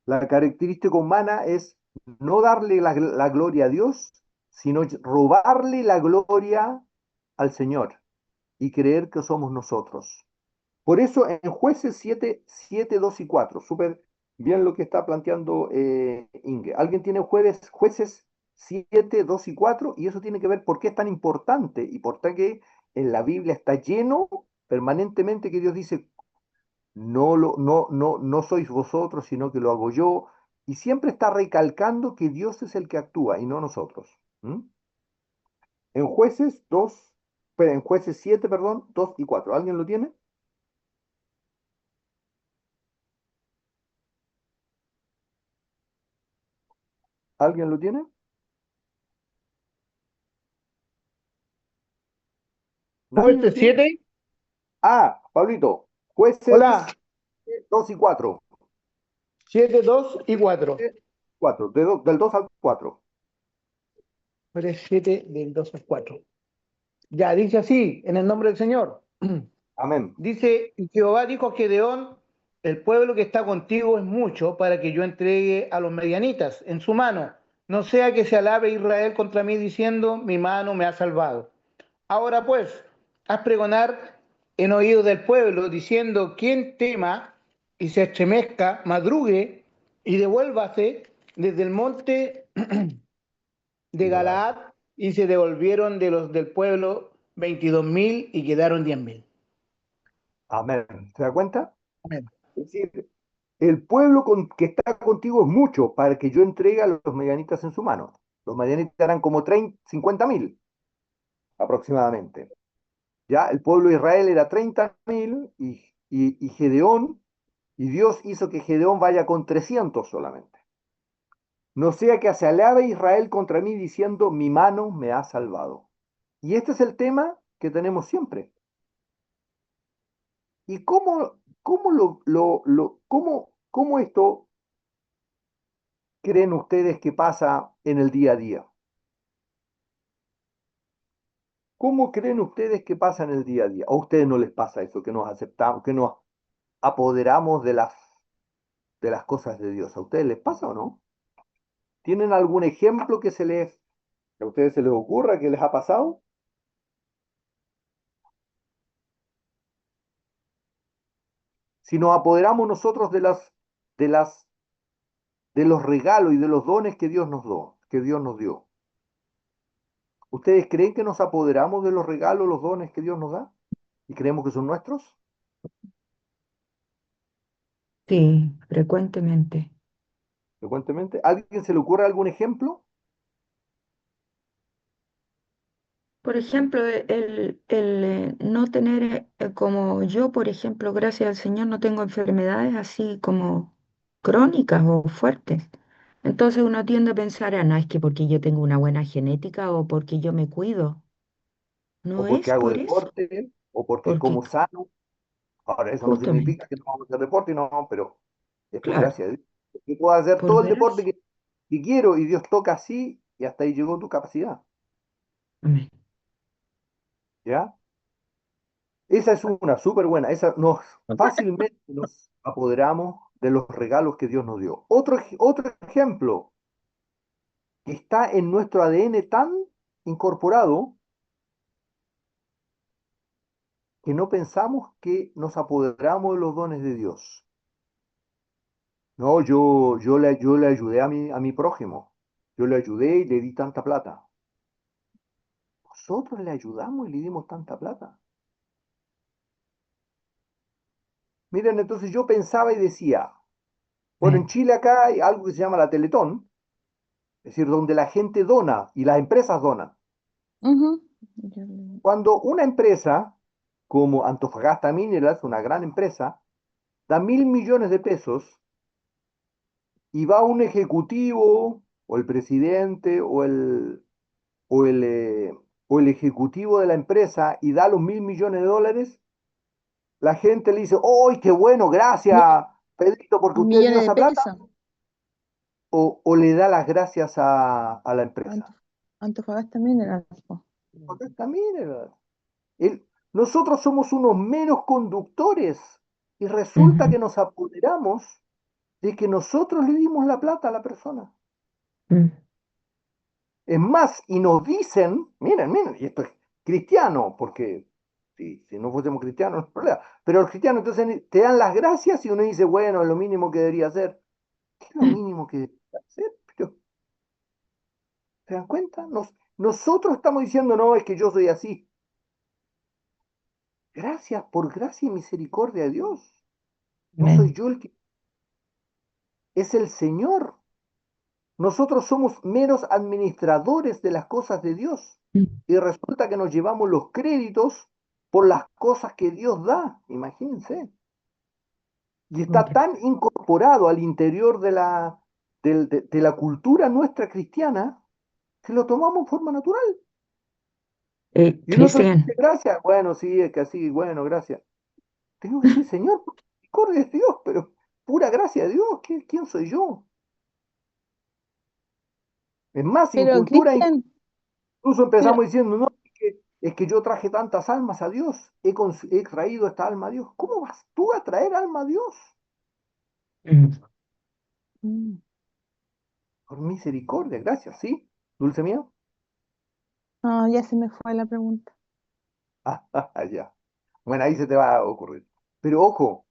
[SPEAKER 1] La característica humana es no darle la gloria a Dios, sino robarle la gloria al Señor y creer que somos nosotros. Por eso en Jueces 7, 2 y 4, súper bien lo que está planteando Inge. ¿Alguien tiene Jueces 7, 2 y 4? Y eso tiene que ver por qué es tan importante y por qué en la Biblia está lleno permanentemente que Dios dice, no sois vosotros, sino que lo hago yo. Y siempre está recalcando que Dios es el que actúa y no nosotros. ¿Mm? En Jueces 2, en Jueces 7, perdón, 2 y 4. ¿Alguien lo tiene? ¿Alguien lo tiene? ¿Nadie lo
[SPEAKER 8] Jueces
[SPEAKER 1] tiene?
[SPEAKER 8] 7.
[SPEAKER 1] Ah, Pablito,
[SPEAKER 8] Hola.
[SPEAKER 1] jueces 2 y 4.
[SPEAKER 8] 7, 2 y 4.
[SPEAKER 1] 4 del 2 al 4.
[SPEAKER 8] Jueces 7 del 2 al 4. Ya, dice así, en el nombre del Señor.
[SPEAKER 1] Amén.
[SPEAKER 8] Dice, y Jehová dijo a Gedeón, el pueblo que está contigo es mucho para que yo entregue a los medianitas en su mano. No sea que se alabe Israel contra mí diciendo, mi mano me ha salvado. Ahora pues, haz pregonar en oídos del pueblo, diciendo, quien tema y se estremezca, madrugue y devuélvase desde el monte de Galaad, y se devolvieron de los del pueblo 22.000 y quedaron 10.000.
[SPEAKER 1] Amén. ¿Se da cuenta?
[SPEAKER 8] Amén.
[SPEAKER 1] Es decir, el pueblo que está contigo es mucho para que yo entregue a los medianitas en su mano. Los medianitas eran como 50.000 aproximadamente. Ya, el pueblo de Israel era 30.000 y Gedeón, y Dios hizo que Gedeón vaya con 300 solamente. No sea que se alabe Israel contra mí diciendo, mi mano me ha salvado. Y este es el tema que tenemos siempre. ¿Y cómo esto creen ustedes que pasa en el día a día? ¿Cómo creen ustedes que pasa en el día a día? ¿O a ustedes no les pasa eso, que nos aceptamos, que nos apoderamos de las cosas de Dios? ¿A ustedes les pasa o no? ¿Tienen algún ejemplo que a ustedes se les ocurra que les ha pasado? Si nos apoderamos nosotros de las, de los regalos y de los dones que Dios nos dio. ¿Ustedes creen que nos apoderamos de los regalos, los dones que Dios nos da? ¿Y creemos que son nuestros?
[SPEAKER 4] Sí, frecuentemente.
[SPEAKER 1] Frecuentemente. ¿Alguien se le ocurre algún ejemplo?
[SPEAKER 4] Por ejemplo, el no tener, como yo, por ejemplo, gracias al Señor, no tengo enfermedades así como crónicas o fuertes. Entonces uno tiende a pensar, ah, no, es que porque yo tengo una buena genética o porque yo me cuido.
[SPEAKER 1] ¿O
[SPEAKER 4] No
[SPEAKER 1] porque
[SPEAKER 4] es
[SPEAKER 1] hago
[SPEAKER 4] por eso,
[SPEAKER 1] deporte? ¿O porque
[SPEAKER 4] porque
[SPEAKER 1] como sano? Ahora, eso no
[SPEAKER 4] justamente,
[SPEAKER 1] significa que no vamos a hacer deporte, no, pero es por
[SPEAKER 4] claro,
[SPEAKER 1] gracia de Dios. Yo puedo hacer
[SPEAKER 4] por
[SPEAKER 1] todo el deporte
[SPEAKER 4] gracia.
[SPEAKER 1] que quiero y Dios toca así y hasta ahí llegó tu capacidad.
[SPEAKER 4] Amén.
[SPEAKER 1] ¿Ya? Esa es una súper buena. Fácilmente nos apoderamos de los regalos que Dios nos dio. Otro ejemplo que está en nuestro ADN tan incorporado que no pensamos que nos apoderamos de los dones de Dios. No, yo le ayudé a mi prójimo. Yo le ayudé y le di tanta plata. Nosotros le ayudamos y le dimos tanta plata. Miren, entonces yo pensaba y decía, bueno, en Chile acá hay algo que se llama la Teletón, es decir, donde la gente dona y las empresas donan.
[SPEAKER 3] Ujú.
[SPEAKER 1] Cuando una empresa como Antofagasta Minerals, una gran empresa, da 1.000 millones de pesos y va un ejecutivo o el presidente o el, eh, o el ejecutivo de la empresa y da los 1.000 millones de dólares, la gente le dice, ¡ay, qué bueno! Gracias, Pedrito, porque usted dio
[SPEAKER 3] Millones de
[SPEAKER 1] esa plata,
[SPEAKER 3] pesos.
[SPEAKER 1] o le da las gracias a la empresa.
[SPEAKER 3] Antofagasta Minerals, po.
[SPEAKER 1] Antofagasta Minerals. Nosotros somos unos meros conductores y resulta que nos apoderamos de que nosotros le dimos la plata a la persona. Es más, y nos dicen, miren, y esto es cristiano, porque si no fuésemos cristianos no hay problema, pero los cristianos entonces te dan las gracias y uno dice, bueno, es lo mínimo que debería hacer. ¿Qué es lo mínimo que debería hacer? Pero, ¿se dan cuenta? Nosotros estamos diciendo, no, es que yo soy así. Gracias, por gracia y misericordia de Dios. No soy yo el que... Es el Señor. Nosotros somos meros administradores de las cosas de Dios. Y resulta que nos llevamos los créditos por las cosas que Dios da. Imagínense. Y está tan incorporado al interior de la cultura nuestra cristiana que lo tomamos en forma natural. Y el otro dice,
[SPEAKER 4] Cristian,
[SPEAKER 1] gracias. Bueno, sí, es que así, bueno, gracias. Tengo que decir, Señor, por misericordia de Dios, pero pura gracia de Dios. ¿Quién soy yo? Es más, en
[SPEAKER 3] Pero
[SPEAKER 1] cultura
[SPEAKER 3] Cristian,
[SPEAKER 1] incluso
[SPEAKER 3] pero,
[SPEAKER 1] empezamos diciendo, no, es que yo traje tantas almas a Dios, he traído esta alma a Dios. ¿Cómo vas tú a traer alma a Dios?
[SPEAKER 3] mm,
[SPEAKER 1] Por misericordia, gracias, ¿sí? Dulce mío.
[SPEAKER 3] no, ya se me fue la pregunta.
[SPEAKER 1] Ya. Bueno, ahí se te va a ocurrir. Pero ojo,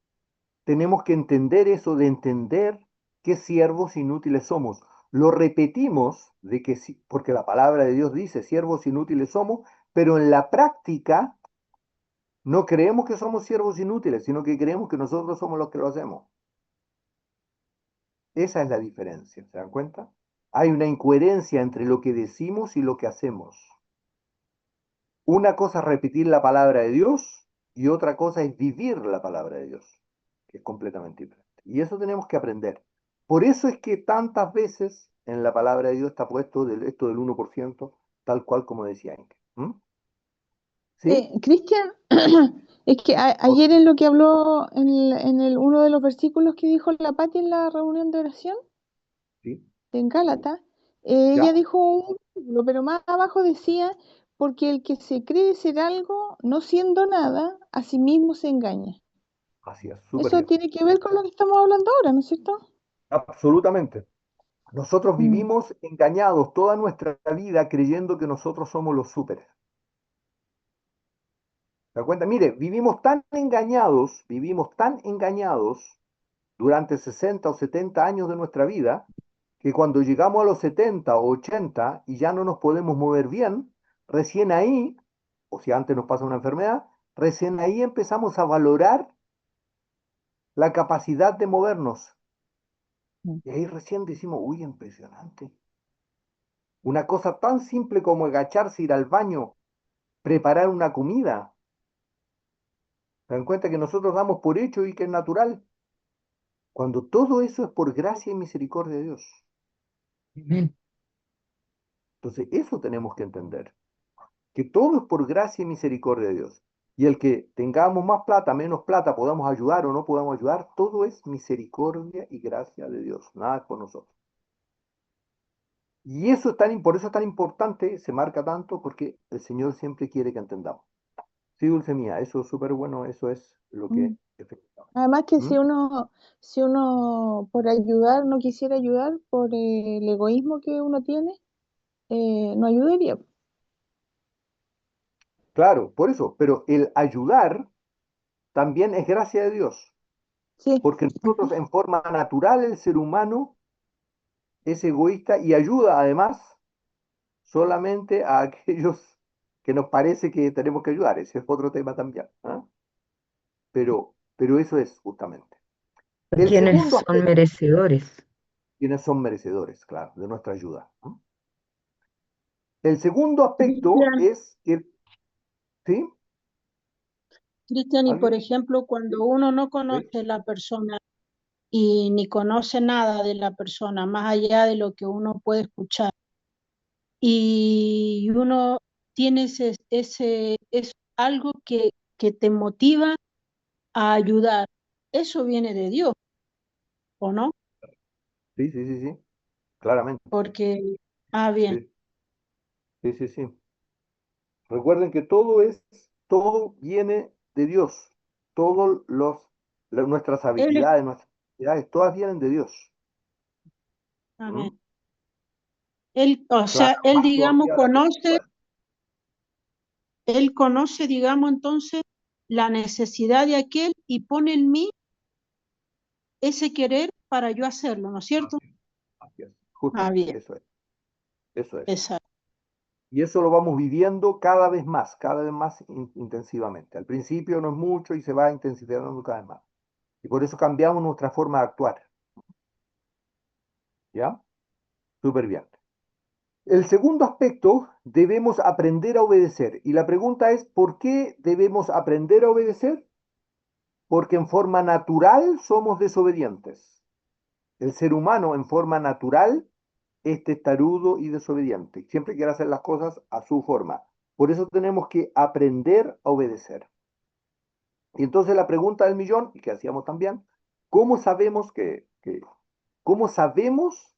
[SPEAKER 1] tenemos que entender eso de entender qué siervos inútiles somos. Lo repetimos de que sí, porque la palabra de Dios dice, siervos inútiles somos, pero en la práctica no creemos que somos siervos inútiles, sino que creemos que nosotros somos los que lo hacemos. Esa es la diferencia, ¿se dan cuenta? Hay una incoherencia entre lo que decimos y lo que hacemos. Una cosa es repetir la palabra de Dios y otra cosa es vivir la palabra de Dios, que es completamente diferente. Y eso tenemos que aprender. Por eso es que tantas veces en la palabra de Dios está puesto esto del 1%, tal cual como decía Inge. ¿Mm? ¿Sí?
[SPEAKER 3] Cristian, es que ayer en lo que habló uno de los versículos que dijo la Pati en la reunión de oración
[SPEAKER 1] ¿Sí?
[SPEAKER 3] en Gálatas, ella
[SPEAKER 1] ¿Ya?
[SPEAKER 3] dijo un versículo, pero más abajo decía, porque el que se cree ser algo, no siendo nada, a sí mismo se engaña.
[SPEAKER 1] Así es, súper
[SPEAKER 3] Eso
[SPEAKER 1] bien.
[SPEAKER 3] tiene que ver con lo que estamos hablando ahora, ¿no es cierto?
[SPEAKER 1] Absolutamente. Nosotros
[SPEAKER 3] Mm.
[SPEAKER 1] vivimos engañados toda nuestra vida creyendo que nosotros somos los súperes. ¿Se da cuenta? Mire, vivimos tan engañados durante 60 o 70 años de nuestra vida, que cuando llegamos a los 70 o 80 y ya no nos podemos mover bien, recién ahí, o si antes nos pasa una enfermedad, recién ahí empezamos a valorar la capacidad de movernos.
[SPEAKER 3] Mm.
[SPEAKER 1] Y ahí recién decimos, uy, impresionante. Una cosa tan simple como agacharse, ir al baño, preparar una comida. Se dan cuenta que nosotros damos por hecho y que es natural, cuando todo eso es por gracia y misericordia de Dios. Entonces, eso tenemos que entender, que todo es por gracia y misericordia de Dios. Y el que tengamos más plata, menos plata, podamos ayudar o no podamos ayudar, todo es misericordia y gracia de Dios, nada es por nosotros. Y eso por eso es tan importante, se marca tanto, porque el Señor siempre quiere que entendamos. Sí, dulce mía, eso es súper bueno, eso es lo que
[SPEAKER 3] Mm.
[SPEAKER 1] efectivamente.
[SPEAKER 3] Además que
[SPEAKER 1] ¿Mm?
[SPEAKER 3] si uno por ayudar no quisiera ayudar por el egoísmo que uno tiene, no ayudaría.
[SPEAKER 1] Claro, por eso, pero el ayudar también es gracia de Dios,
[SPEAKER 3] Sí,
[SPEAKER 1] porque nosotros en forma natural el ser humano es egoísta y ayuda además solamente a aquellos que nos parece que tenemos que ayudar. Ese es otro tema también. ¿Ah? Pero eso es justamente.
[SPEAKER 4] A
[SPEAKER 1] El
[SPEAKER 4] quienes
[SPEAKER 1] segundo
[SPEAKER 4] son
[SPEAKER 1] aspecto,
[SPEAKER 4] merecedores.
[SPEAKER 1] quienes son merecedores, claro, de nuestra ayuda. ¿No? El segundo aspecto
[SPEAKER 6] Cristian,
[SPEAKER 1] es que, ¿sí?
[SPEAKER 6] Cristian, y por
[SPEAKER 1] ¿Alguien?
[SPEAKER 6] ejemplo, cuando uno no
[SPEAKER 1] ¿Sí?
[SPEAKER 6] conoce la persona y ni conoce nada de la persona, más allá de lo que uno puede escuchar, y uno tiene es algo que te motiva a ayudar, eso viene de Dios, ¿o no?
[SPEAKER 1] Sí, sí, sí, sí, claramente.
[SPEAKER 6] Porque, ah, bien,
[SPEAKER 1] Sí, sí, sí, sí. Recuerden que todo viene de Dios. Todos nuestras
[SPEAKER 6] él es,
[SPEAKER 1] habilidades, nuestras habilidades, todas vienen de Dios.
[SPEAKER 6] amén.
[SPEAKER 1] ¿Mm?
[SPEAKER 6] Él, o
[SPEAKER 1] Claro,
[SPEAKER 6] sea, él,
[SPEAKER 1] más
[SPEAKER 6] digamos,
[SPEAKER 1] todavía la cosa igual.
[SPEAKER 6] él conoce, digamos, entonces, la necesidad de aquel y pone en mí ese querer para yo hacerlo, ¿no es cierto?
[SPEAKER 1] Así es, así es.
[SPEAKER 6] Ah,
[SPEAKER 1] Justamente,
[SPEAKER 6] bien,
[SPEAKER 1] eso es, eso es.
[SPEAKER 6] exacto.
[SPEAKER 1] Y eso lo vamos viviendo cada vez más intensivamente. Al principio no es mucho y se va intensificando cada vez más. Y por eso cambiamos nuestra forma de actuar. ¿Ya? Súper bien. El segundo aspecto, debemos aprender a obedecer. Y la pregunta es, ¿por qué debemos aprender a obedecer? Porque en forma natural somos desobedientes. El ser humano en forma natural es testarudo y desobediente. Siempre quiere hacer las cosas a su forma. Por eso tenemos que aprender a obedecer. Y entonces la pregunta del millón, y que hacíamos también, ¿cómo sabemos cómo sabemos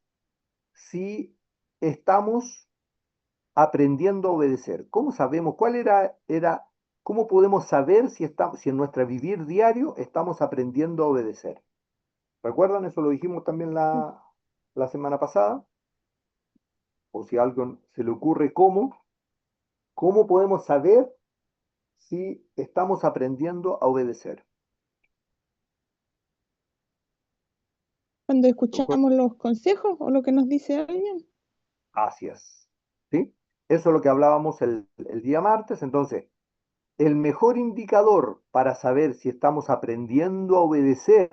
[SPEAKER 1] si estamos aprendiendo a obedecer? ¿Cómo sabemos? ¿Cómo podemos saber si en nuestro vivir diario estamos aprendiendo a obedecer? ¿Recuerdan? Eso lo dijimos también la semana pasada. O si a alguien se le ocurre ¿cómo podemos saber si estamos aprendiendo a obedecer?
[SPEAKER 3] cuando
[SPEAKER 1] ¿Recuerdan?
[SPEAKER 3] escuchamos los consejos o lo que nos dice alguien.
[SPEAKER 1] Así es. ¿Sí? Eso es lo que hablábamos el día martes. Entonces, el mejor indicador para saber si estamos aprendiendo a obedecer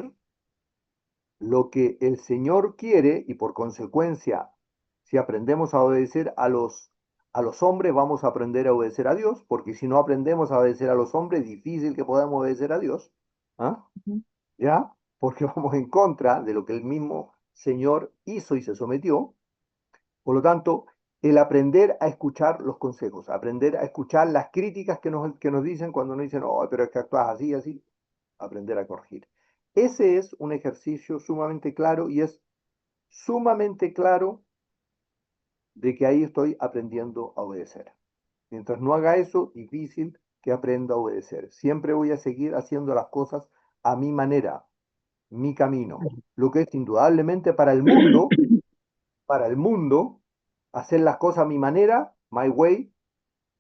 [SPEAKER 1] lo que el Señor quiere y por consecuencia, si aprendemos a obedecer a los hombres, vamos a aprender a obedecer a Dios, porque si no aprendemos a obedecer a los hombres, difícil que podamos obedecer a Dios. ¿Ah?
[SPEAKER 3] Ujú.
[SPEAKER 1] ¿Ya? Porque vamos en contra de lo que el mismo Señor hizo y se sometió. Por lo tanto, el aprender a escuchar los consejos, aprender a escuchar las críticas que nos dicen cuando nos dicen, oh, pero es que actúas así, así, aprender a corregir. Ese es un ejercicio sumamente claro y es sumamente claro de que ahí estoy aprendiendo a obedecer. Mientras no haga eso, difícil que aprenda a obedecer. Siempre voy a seguir haciendo las cosas a mi manera, mi camino. Lo que es indudablemente para el mundo, hacer las cosas a mi manera, my way,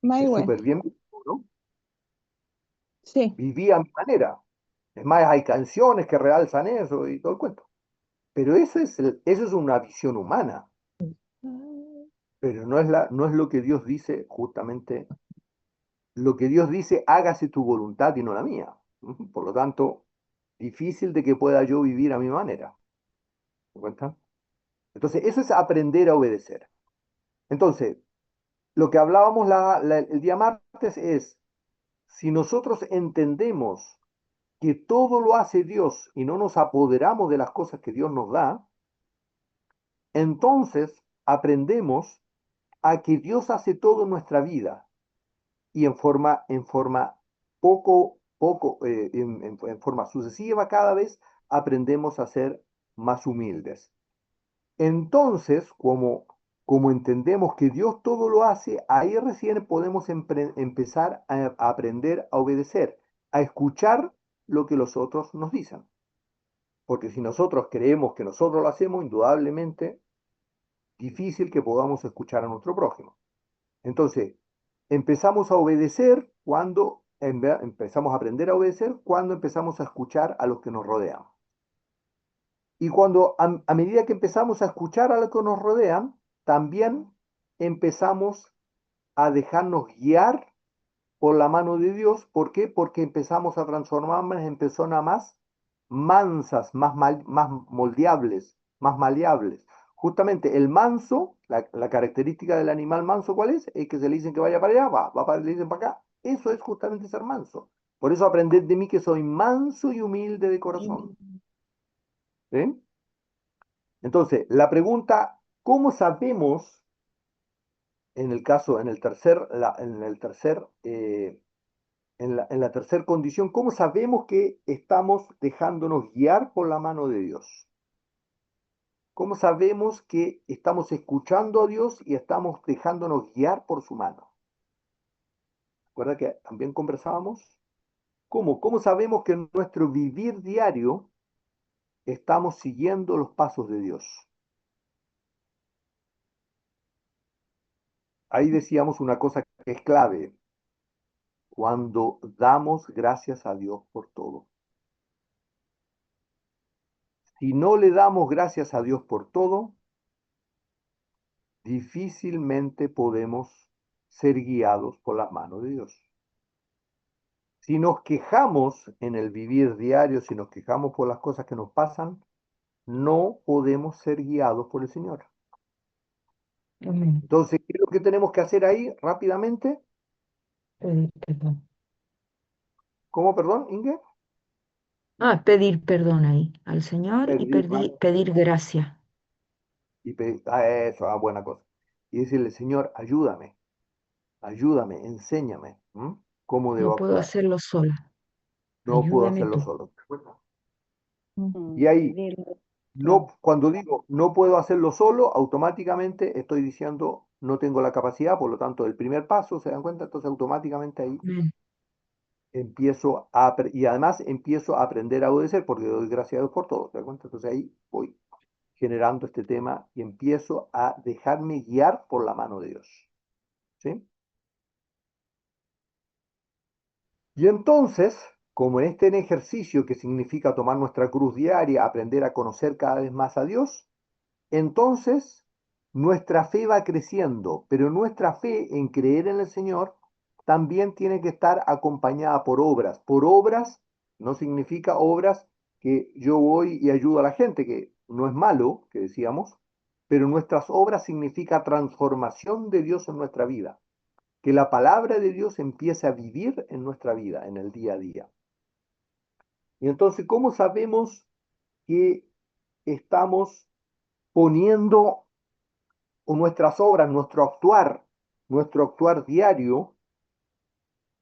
[SPEAKER 3] My
[SPEAKER 1] es
[SPEAKER 3] way.
[SPEAKER 1] súper bien, ¿no?
[SPEAKER 3] Sí.
[SPEAKER 1] Viví a mi manera. Es más, hay canciones que realzan eso y todo el cuento. Pero eso es una visión humana, pero no es lo que Dios dice justamente. Lo que Dios dice, hágase tu voluntad y no la mía. Por lo tanto, difícil de que pueda yo vivir a mi manera. ¿Me cuentan? Entonces, eso es aprender a obedecer. Entonces, lo que hablábamos el día martes es, si nosotros entendemos que todo lo hace Dios y no nos apoderamos de las cosas que Dios nos da, entonces aprendemos a que Dios hace todo en nuestra vida y en forma en forma sucesiva cada vez aprendemos a ser más humildes. Entonces, como entendemos que Dios todo lo hace, ahí recién podemos empezar a aprender a obedecer, a escuchar lo que los otros nos dicen. Porque si nosotros creemos que nosotros lo hacemos, indudablemente difícil que podamos escuchar a nuestro prójimo. Entonces, Empezamos a obedecer cuando empezamos a aprender a obedecer cuando empezamos a escuchar a los que nos rodean. Y cuando a medida que empezamos a escuchar a los que nos rodean, también empezamos a dejarnos guiar por la mano de Dios. ¿Por qué? Porque empezamos a transformarnos en personas más mansas, más moldeables, más maleables. Justamente el manso, la característica del animal manso, ¿cuál es? Es que se le dicen que vaya para allá, le dicen para acá. Eso es justamente ser manso. Por eso aprended de mí que soy manso y humilde de corazón. ¿Sí? Entonces, la pregunta, ¿cómo sabemos, en el caso, en la tercera condición, cómo sabemos que estamos dejándonos guiar por la mano de Dios? ¿Cómo sabemos que estamos escuchando a Dios y estamos dejándonos guiar por su mano? ¿Recuerda que también conversábamos? ¿Cómo? ¿Cómo sabemos que en nuestro vivir diario estamos siguiendo los pasos de Dios? Ahí decíamos una cosa que es clave, cuando damos gracias a Dios por todo. Si no le damos gracias a Dios por todo, difícilmente podemos ser guiados por las manos de Dios. Si nos quejamos en el vivir diario, si nos quejamos por las cosas que nos pasan, no podemos ser guiados por el Señor.
[SPEAKER 4] Amén.
[SPEAKER 1] Entonces, ¿qué es lo que tenemos que hacer ahí rápidamente?
[SPEAKER 4] Pedir perdón.
[SPEAKER 1] ¿Cómo, perdón, Inge?
[SPEAKER 4] Pedir perdón ahí al Señor y
[SPEAKER 1] Pedir,
[SPEAKER 4] pedir gracia.
[SPEAKER 1] y pedir, eso, buena cosa. Y decirle, Señor, ayúdame, enséñame, cómo debo
[SPEAKER 4] No puedo
[SPEAKER 1] actuar.
[SPEAKER 4] hacerlo sola.
[SPEAKER 1] No puedo
[SPEAKER 4] Ayúdame
[SPEAKER 1] hacerlo
[SPEAKER 4] tú.
[SPEAKER 1] solo. Y ahí, cuando digo no puedo hacerlo solo, automáticamente estoy diciendo no tengo la capacidad, por lo tanto, el primer paso, ¿se dan cuenta? Entonces, automáticamente ahí
[SPEAKER 4] Amén.
[SPEAKER 1] y además empiezo a aprender a obedecer porque doy gracias a Dios por todo, ¿se dan cuenta? Entonces ahí voy generando este tema y empiezo a dejarme guiar por la mano de Dios. ¿Sí? Y entonces, como en este ejercicio que significa tomar nuestra cruz diaria, aprender a conocer cada vez más a Dios, entonces nuestra fe va creciendo, pero nuestra fe en creer en el Señor también tiene que estar acompañada por obras. Por obras no significa obras que yo voy y ayudo a la gente, que no es malo, que decíamos, pero nuestras obras significa transformación de Dios en nuestra vida, que la palabra de Dios empiece a vivir en nuestra vida, en el día a día. Y entonces, ¿cómo sabemos que estamos poniendo nuestras obras, nuestro actuar diario,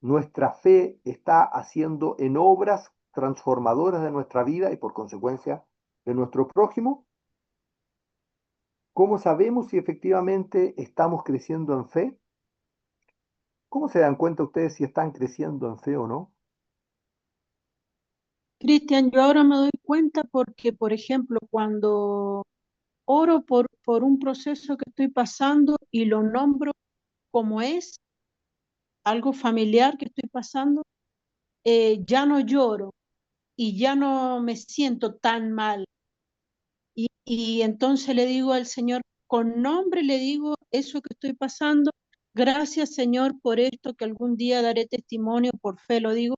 [SPEAKER 1] nuestra fe está haciendo en obras transformadoras de nuestra vida y por consecuencia de nuestro prójimo? ¿Cómo sabemos si efectivamente estamos creciendo en fe? ¿Cómo se dan cuenta ustedes si están creciendo en fe o no?
[SPEAKER 6] Cristian, yo ahora me doy cuenta porque, por ejemplo, cuando oro por un proceso que estoy pasando y lo nombro como es, algo familiar que estoy pasando, ya no lloro y ya no me siento tan mal. Y entonces le digo al Señor, con nombre le digo eso que estoy pasando, gracias Señor por esto que algún día daré testimonio, por fe lo digo,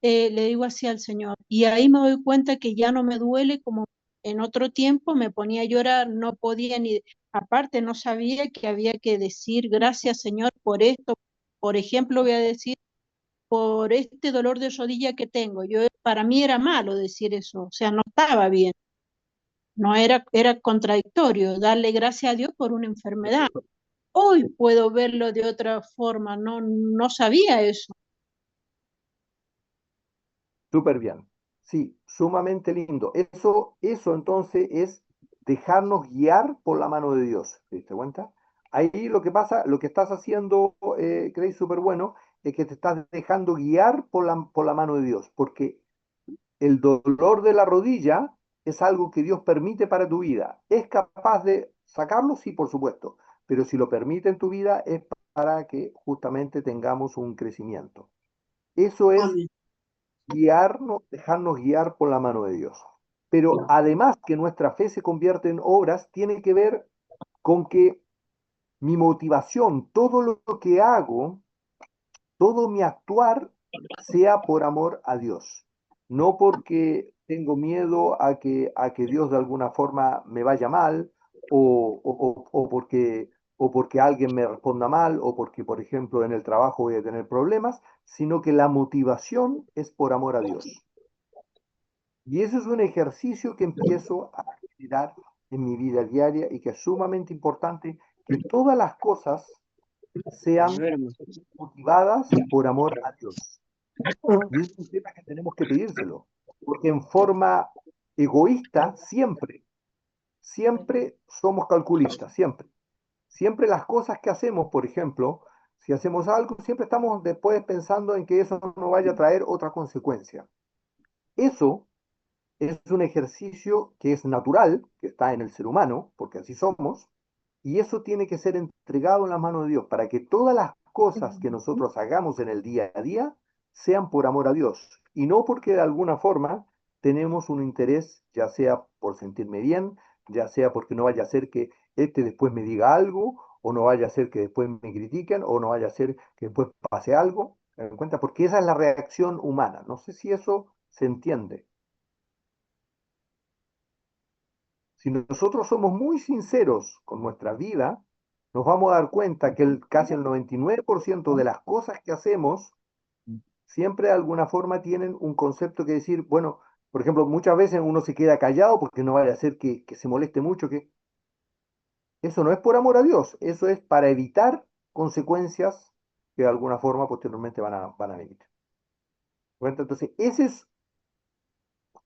[SPEAKER 6] le digo así al Señor. Y ahí me doy cuenta que ya no me duele como en otro tiempo me ponía a llorar, no podía ni, aparte no sabía que había que decir gracias Señor por esto. Por ejemplo, voy a decir, por este dolor de rodilla que tengo. Para mí era malo decir eso, o sea, no estaba bien. No era contradictorio darle gracias a Dios por una enfermedad. Hoy puedo verlo de otra forma, no sabía eso.
[SPEAKER 1] Súper bien. Sí, sumamente lindo. Eso entonces es dejarnos guiar por la mano de Dios. ¿Te diste cuenta? Ahí lo que pasa, lo que estás haciendo, Grace, súper bueno, es que te estás dejando guiar por la mano de Dios, porque el dolor de la rodilla es algo que Dios permite para tu vida. ¿Es capaz de sacarlo? Sí, por supuesto. Pero si lo permite en tu vida es para que justamente tengamos un crecimiento. Eso es
[SPEAKER 6] Amén.
[SPEAKER 1] guiarnos, dejarnos guiar por la mano de Dios. Pero además que nuestra fe se convierte en obras, tiene que ver con que mi motivación, todo lo que hago, todo mi actuar sea por amor a Dios. No porque tengo miedo a que Dios de alguna forma me vaya mal o porque alguien me responda mal o porque, por ejemplo, en el trabajo voy a tener problemas, sino que la motivación es por amor a Dios. Y eso es un ejercicio que empiezo a generar en mi vida diaria y que es sumamente importante que todas las cosas sean motivadas por amor a Dios. Y es un tema que tenemos que pedírselo, porque en forma egoísta siempre somos calculistas, siempre. Siempre las cosas que hacemos, por ejemplo, si hacemos algo, siempre estamos después pensando en que eso no vaya a traer otra consecuencia. Eso es un ejercicio que es natural, que está en el ser humano, porque así somos, y eso tiene que ser entregado en las manos de Dios para que todas las cosas que nosotros hagamos en el día a día sean por amor a Dios y no porque de alguna forma tenemos un interés, ya sea por sentirme bien, ya sea porque no vaya a ser que este después me diga algo, o no vaya a ser que después me critiquen, o no vaya a ser que después pase algo. ¿Me dan cuenta? Porque esa es la reacción humana. No sé si eso se entiende. Si nosotros somos muy sinceros con nuestra vida, nos vamos a dar cuenta que casi el 99% de las cosas que hacemos siempre de alguna forma tienen un concepto que decir, bueno, por ejemplo, muchas veces uno se queda callado porque no vaya a ser que se moleste mucho, que eso no es por amor a Dios, eso es para evitar consecuencias que de alguna forma posteriormente van a venir. Bueno, entonces, ese es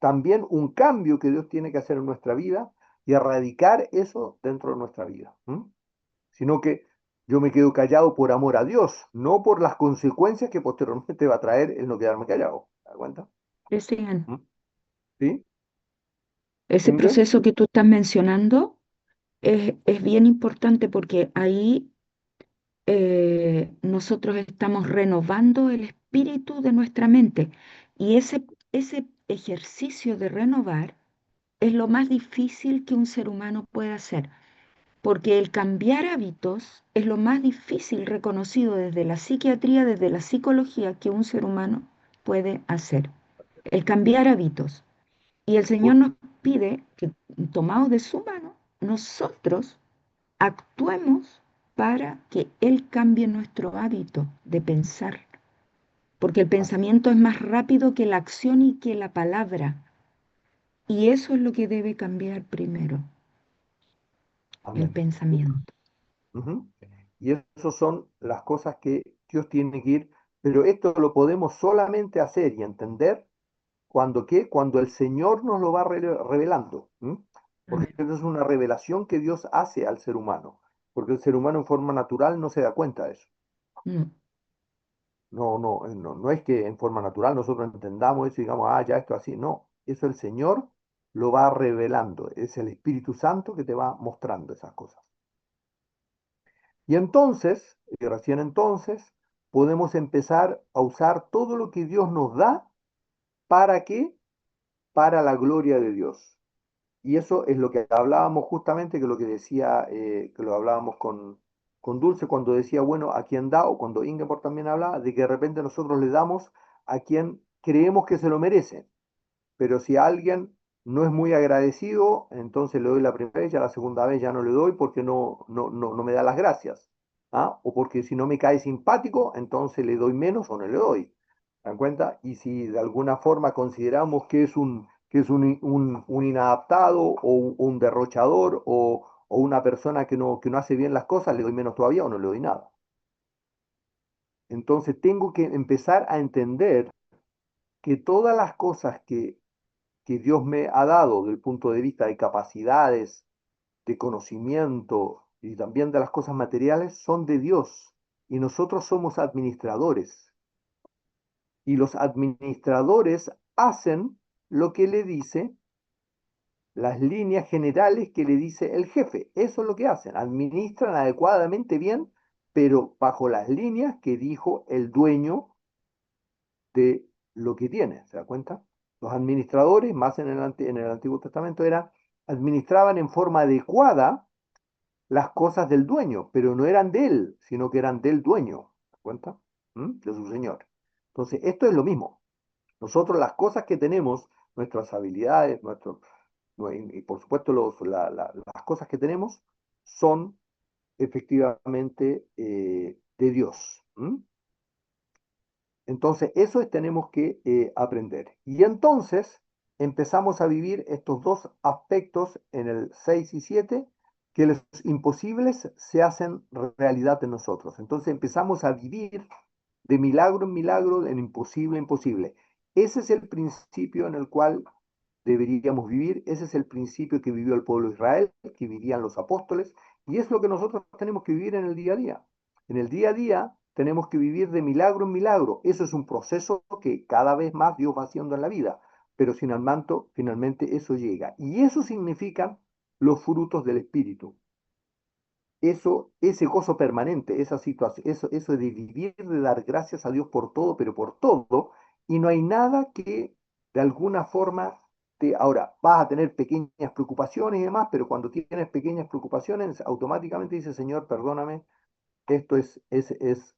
[SPEAKER 1] también un cambio que Dios tiene que hacer en nuestra vida y erradicar eso dentro de nuestra vida. Sino que yo me quedo callado por amor a Dios, no por las consecuencias que posteriormente va a traer el no quedarme callado. ¿Te das cuenta?
[SPEAKER 4] Cristian,
[SPEAKER 1] ¿Mm? ¿Sí?
[SPEAKER 4] ese
[SPEAKER 1] ¿Inge?
[SPEAKER 4] proceso que tú estás mencionando es bien importante porque ahí nosotros estamos renovando el espíritu de nuestra mente y ese ejercicio de renovar es lo más difícil que un ser humano puede hacer, porque el cambiar hábitos es lo más difícil reconocido desde la psiquiatría, desde la psicología que un ser humano puede hacer. El cambiar hábitos. Y el Señor nos pide que, tomados de su mano, nosotros actuemos para que Él cambie nuestro hábito de pensar. Porque el pensamiento es más rápido que la acción y que la palabra. Y eso es lo que debe cambiar primero, el
[SPEAKER 1] Amén.
[SPEAKER 4] pensamiento.
[SPEAKER 1] Ujú. Y esas son las cosas que Dios tiene que ir, pero esto lo podemos solamente hacer y entender cuando, ¿qué? Cuando el Señor nos lo va revelando. Porque eso es una revelación que Dios hace al ser humano, porque el ser humano en forma natural no se da cuenta de eso.
[SPEAKER 4] Mm.
[SPEAKER 1] No es que en forma natural nosotros entendamos eso y digamos, ah, ya esto así. No, eso el Señor lo va revelando. Es el Espíritu Santo que te va mostrando esas cosas. Y entonces, y recién entonces, podemos empezar a usar todo lo que Dios nos da. ¿Para qué? Para la gloria de Dios. Y eso es lo que hablábamos justamente, que lo que decía, que lo hablábamos con Dulce cuando decía, bueno, a quien da, o cuando Ingeborg también hablaba, de que de repente nosotros le damos a quien creemos que se lo merece. Pero si alguien no es muy agradecido, entonces le doy la primera vez, ya la segunda vez ya no le doy porque no me da las gracias. ¿Ah? O porque si no me cae simpático, entonces le doy menos o no le doy. ¿Se dan cuenta? Y si de alguna forma consideramos que es un inadaptado o un derrochador o una persona que no hace bien las cosas, le doy menos todavía o no le doy nada. Entonces tengo que empezar a entender que todas las cosas que Dios me ha dado desde el punto de vista de capacidades, de conocimiento y también de las cosas materiales son de Dios y nosotros somos administradores. Y los administradores hacen lo que le dice las líneas generales que le dice el jefe. Eso es lo que hacen, administran adecuadamente bien pero bajo las líneas que dijo el dueño de lo que tiene, ¿se da cuenta? Los administradores, más en el Antiguo Testamento, administraban en forma adecuada las cosas del dueño, pero no eran de él, sino que eran del dueño, ¿se da cuenta? De su señor. Entonces, esto es lo mismo. Nosotros las cosas que tenemos, nuestras habilidades, y por supuesto las cosas que tenemos, son efectivamente de Dios. Entonces, tenemos que aprender. Y entonces empezamos a vivir estos dos aspectos en el 6 y 7, que los imposibles se hacen realidad en nosotros. Entonces empezamos a vivir de milagro en milagro, en imposible en imposible. Ese es el principio en el cual deberíamos vivir, ese es el principio que vivió el pueblo de Israel, que vivían los apóstoles, y es lo que nosotros tenemos que vivir en el día a día. En el día a día tenemos que vivir de milagro en milagro. Eso es un proceso que cada vez más Dios va haciendo en la vida, pero sin el manto, finalmente eso llega. Y eso significa los frutos del Espíritu. Ese gozo permanente, esa situación, eso de vivir, de dar gracias a Dios por todo, pero por todo, y no hay nada que de alguna forma ahora vas a tener pequeñas preocupaciones y demás, pero cuando tienes pequeñas preocupaciones, automáticamente dices, Señor, perdóname, esto es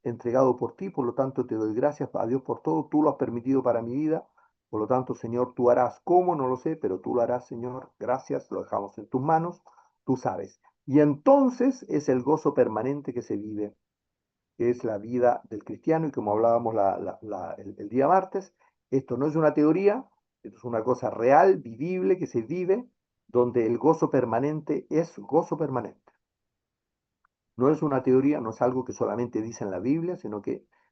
[SPEAKER 1] entregado por ti, por lo tanto te doy gracias a Dios por todo, tú lo has permitido para mi vida, por lo tanto, Señor, tú harás cómo, no lo sé, pero tú lo harás, Señor, gracias, lo dejamos en tus manos, tú sabes. Y entonces es el gozo permanente que se vive, que es la vida del cristiano, y como hablábamos el día martes, esto no es una teoría, esto es una cosa real, vivible, que se vive, donde el gozo permanente es gozo permanente. No es una teoría, no es algo que solamente dice en la Biblia,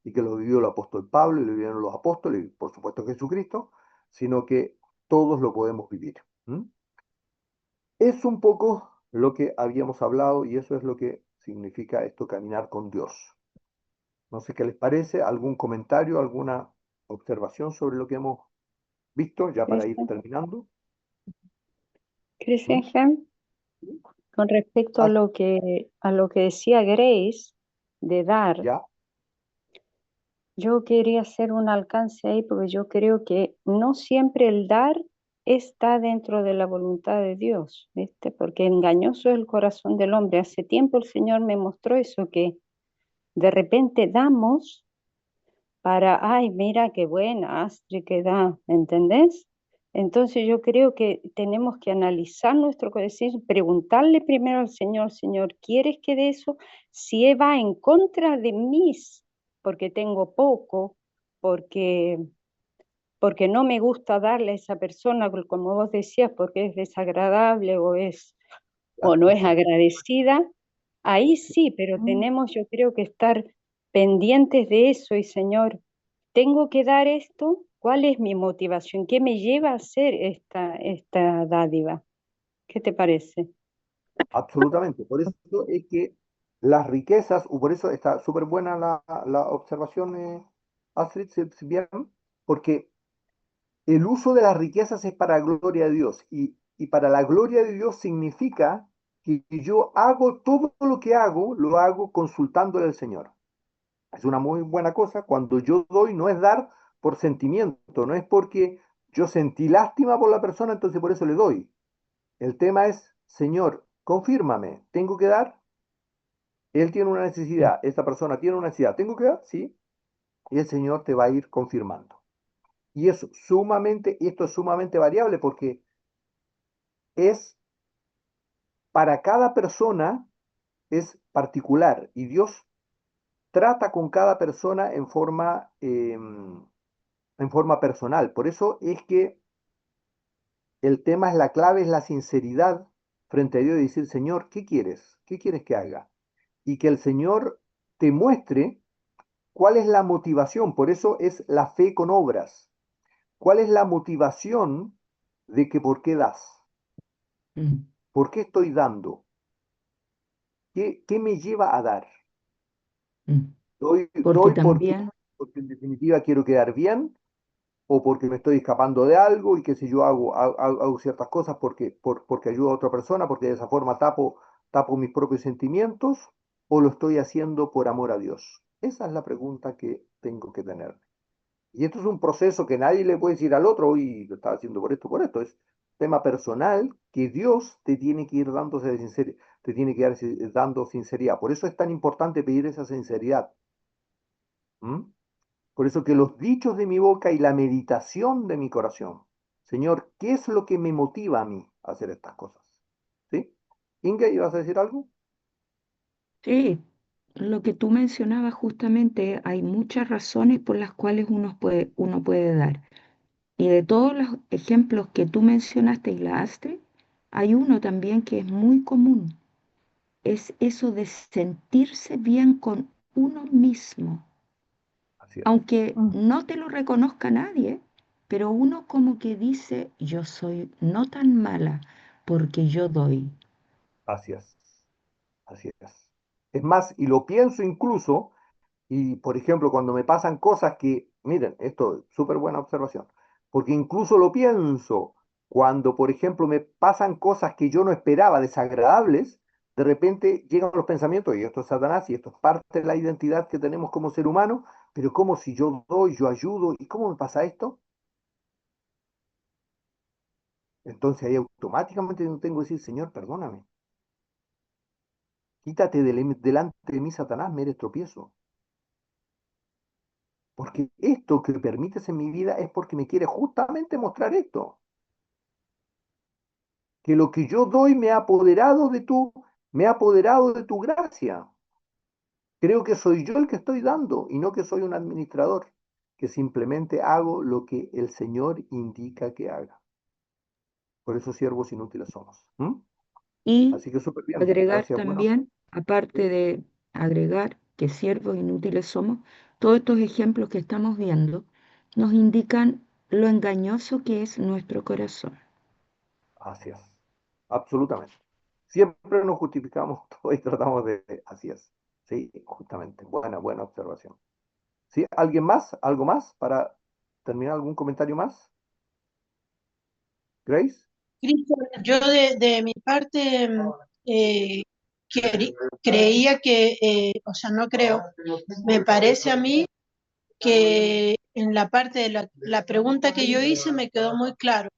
[SPEAKER 1] y que lo vivió el apóstol Pablo y lo vivieron los apóstoles, y por supuesto Jesucristo, sino que todos lo podemos vivir. Es un poco lo que habíamos hablado, y eso es lo que significa esto, caminar con Dios. No sé qué les parece, algún comentario, alguna observación sobre lo que hemos visto, ya para ir terminando.
[SPEAKER 9] Christian, con respecto a lo que decía Grace de dar,
[SPEAKER 1] ¿Ya?
[SPEAKER 9] yo quería hacer un alcance ahí porque yo creo que no siempre el dar está dentro de la voluntad de Dios, ¿viste? Porque engañoso es el corazón del hombre. Hace tiempo el Señor me mostró eso, que de repente damos para, ay, mira qué buena Astrid que da, ¿entendés? Entonces yo creo que tenemos que analizar nuestro corazón, preguntarle primero al Señor, Señor, ¿quieres que de eso? Si va en contra de mis, porque tengo poco, porque no me gusta darle a esa persona, como vos decías, porque es desagradable o no es agradecida, ahí sí, pero tenemos yo creo que estar pendientes de eso y Señor, ¿tengo que dar esto? ¿Cuál es mi motivación? ¿Qué me lleva a hacer esta dádiva? ¿Qué te parece?
[SPEAKER 1] Absolutamente. Por eso es que las riquezas, o por eso está súper buena la observación, Astrid, si bien, porque el uso de las riquezas es para gloria de Dios, y para la gloria de Dios significa que yo hago todo lo que hago, lo hago consultándole al Señor. Es una muy buena cosa. Cuando yo doy, no es dar por sentimiento, no es porque yo sentí lástima por la persona, entonces por eso le doy. El tema es, Señor, confírmame, ¿tengo que dar? Él tiene una necesidad, esta persona tiene una necesidad, ¿tengo que dar? Sí. Y el Señor te va a ir confirmando. Y esto es sumamente variable, porque es para cada persona, es particular, y Dios trata con cada persona en forma personal. Por eso es que el tema es, la clave es la sinceridad frente a Dios, y decir, Señor, ¿qué quieres? ¿Qué quieres que haga? Y que el Señor te muestre cuál es la motivación. Por eso es la fe con obras. ¿Cuál es la motivación de que por qué das? ¿Por qué estoy dando? ¿Qué me lleva a dar? ¿Doy
[SPEAKER 4] Porque
[SPEAKER 1] porque
[SPEAKER 4] también,
[SPEAKER 1] en definitiva quiero quedar bien? ¿O porque me estoy escapando de algo y qué sé yo, hago ciertas cosas porque ayudo a otra persona, porque de esa forma tapo mis propios sentimientos? o lo estoy haciendo por amor a Dios? Esa es la pregunta que tengo que tener. Y esto es un proceso que nadie le puede decir al otro, hoy lo estaba haciendo por esto, por esto. Es tema personal que Dios te tiene que ir dando te tiene que ir dando sinceridad. Por eso es tan importante pedir esa sinceridad. ¿Mm? Por eso que los dichos de mi boca y la meditación de mi corazón. Señor, ¿qué es lo que me motiva a mí a hacer estas cosas? ¿Sí? Inge, ¿ibas a decir algo?
[SPEAKER 4] Sí, lo que tú mencionabas justamente, hay muchas razones por las cuales uno puede dar. Y de todos los ejemplos que tú mencionaste, y la Astrid, hay uno también que es muy común. Es eso de sentirse bien con uno mismo.
[SPEAKER 1] Así es.
[SPEAKER 4] Aunque no te lo reconozca nadie, pero uno como que dice, yo soy no tan mala porque yo doy.
[SPEAKER 1] Así es. Así es. Es más, y lo pienso incluso, y por ejemplo, cuando me pasan cosas que, miren, esto es súper buena observación, porque incluso lo pienso, cuando por ejemplo me pasan cosas que yo no esperaba, desagradables, de repente llegan los pensamientos, y esto es Satanás, y esto es parte de la identidad que tenemos como ser humano, pero ¿cómo si yo doy, yo ayudo, y cómo me pasa esto? Entonces ahí automáticamente yo tengo que decir, Señor, perdóname, quítate delante de mí, Satanás, me eres tropiezo. Porque esto que permites en mi vida es porque me quiere justamente mostrar esto. Que lo que yo doy me ha apoderado de tu gracia. Creo que soy yo el que estoy dando y no que soy un administrador, que simplemente hago lo que el Señor indica que haga. Por eso siervos inútiles somos. ¿Mm?
[SPEAKER 4] Y
[SPEAKER 1] Así que súper bien.
[SPEAKER 4] agregar
[SPEAKER 1] Gracias. Bueno,
[SPEAKER 4] también, aparte de agregar que siervos inútiles somos, todos estos ejemplos que estamos viendo nos indican lo engañoso que es nuestro corazón.
[SPEAKER 1] así es. Absolutamente. Siempre nos justificamos todo y tratamos de. Así es. Sí, justamente. Buena observación. ¿Sí? ¿Alguien más? ¿Algo más para terminar? ¿Algún comentario más? ¿Grace?
[SPEAKER 6] Cristian, yo de mi parte eh, creía que, o sea, no creo, me parece a mí que en la parte de la pregunta que yo hice me quedó muy claro,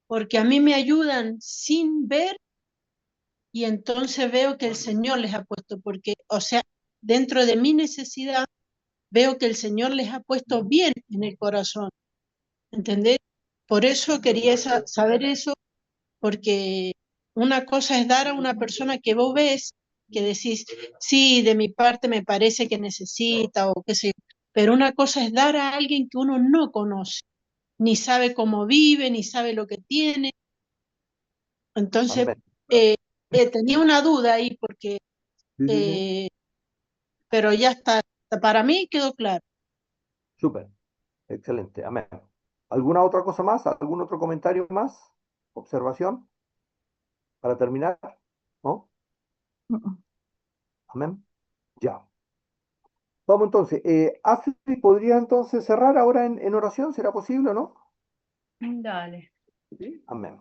[SPEAKER 6] porque a mí me ayudan sin ver y entonces veo que el Señor les ha puesto, porque, o sea, dentro de mi necesidad veo que el Señor les ha puesto bien en el corazón, ¿entendés? Por eso quería saber eso, porque una cosa es dar a una persona que vos ves, que decís, sí, de mi parte me parece que necesita o qué sé yo, pero una cosa es dar a alguien que uno no conoce, ni sabe cómo vive, ni sabe lo que tiene. Entonces,
[SPEAKER 1] Amén.
[SPEAKER 6] tenía una duda ahí porque,
[SPEAKER 1] Sí.
[SPEAKER 6] eh, pero ya está, para mí quedó claro.
[SPEAKER 1] Súper. Excelente. Amén. ¿Alguna otra cosa más? ¿Algún otro comentario más? ¿Observación? Para terminar. ¿No? Amén. Ya. Vamos entonces. Astrid, ¿podría entonces cerrar ahora en oración? ¿Será posible o no?
[SPEAKER 9] Dale.
[SPEAKER 1] Sí. Amén.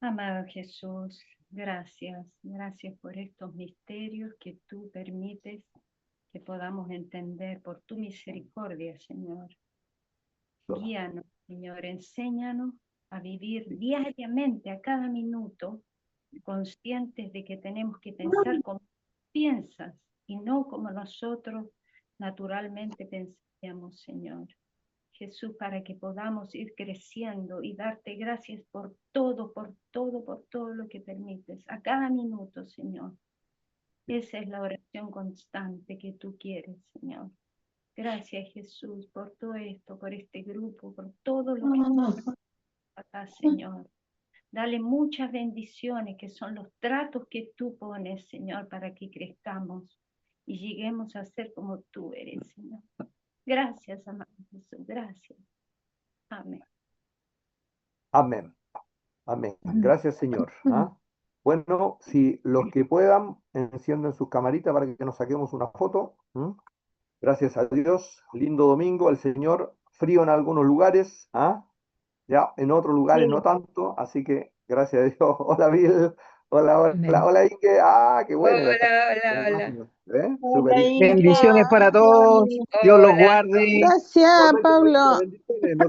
[SPEAKER 9] Amado Jesús, gracias por estos misterios que tú permites que podamos entender por tu misericordia, Señor. Guíanos, Señor, enséñanos a vivir diariamente, a cada minuto, conscientes de que tenemos que pensar como piensas y no como nosotros naturalmente pensaríamos, Señor. Jesús, para que podamos ir creciendo y darte gracias por todo lo que permites, a cada minuto, Señor. Esa es la oración constante que tú quieres, Señor. Gracias, Jesús, por todo esto, por este grupo, por todo lo que estás acá, Señor. Dale muchas bendiciones, que son los tratos que tú pones, Señor, para que crezcamos y lleguemos a ser como tú eres, Señor. Gracias, amado Jesús, gracias. Amén.
[SPEAKER 1] Amén. Amén. Gracias, Señor. ¿Ah? Bueno, si los que puedan, encienden sus camaritas para que nos saquemos una foto. Gracias a Dios. Lindo domingo. El Señor, frío en algunos lugares. ¿Ah? Ya, en otros lugares no tanto. Así que gracias a Dios. Hola, Bill. Hola,
[SPEAKER 4] Amén.
[SPEAKER 1] hola, hola, Inge. Ah, qué bueno, ya está.
[SPEAKER 4] Hola, hola.
[SPEAKER 1] ¿Eh?
[SPEAKER 6] Hola,
[SPEAKER 1] Súper, Inge.
[SPEAKER 6] Inge.
[SPEAKER 8] Bendiciones para todos. Dios los
[SPEAKER 4] Hola.
[SPEAKER 8] guarde.
[SPEAKER 3] Gracias, Pablo.
[SPEAKER 1] Bendiciones.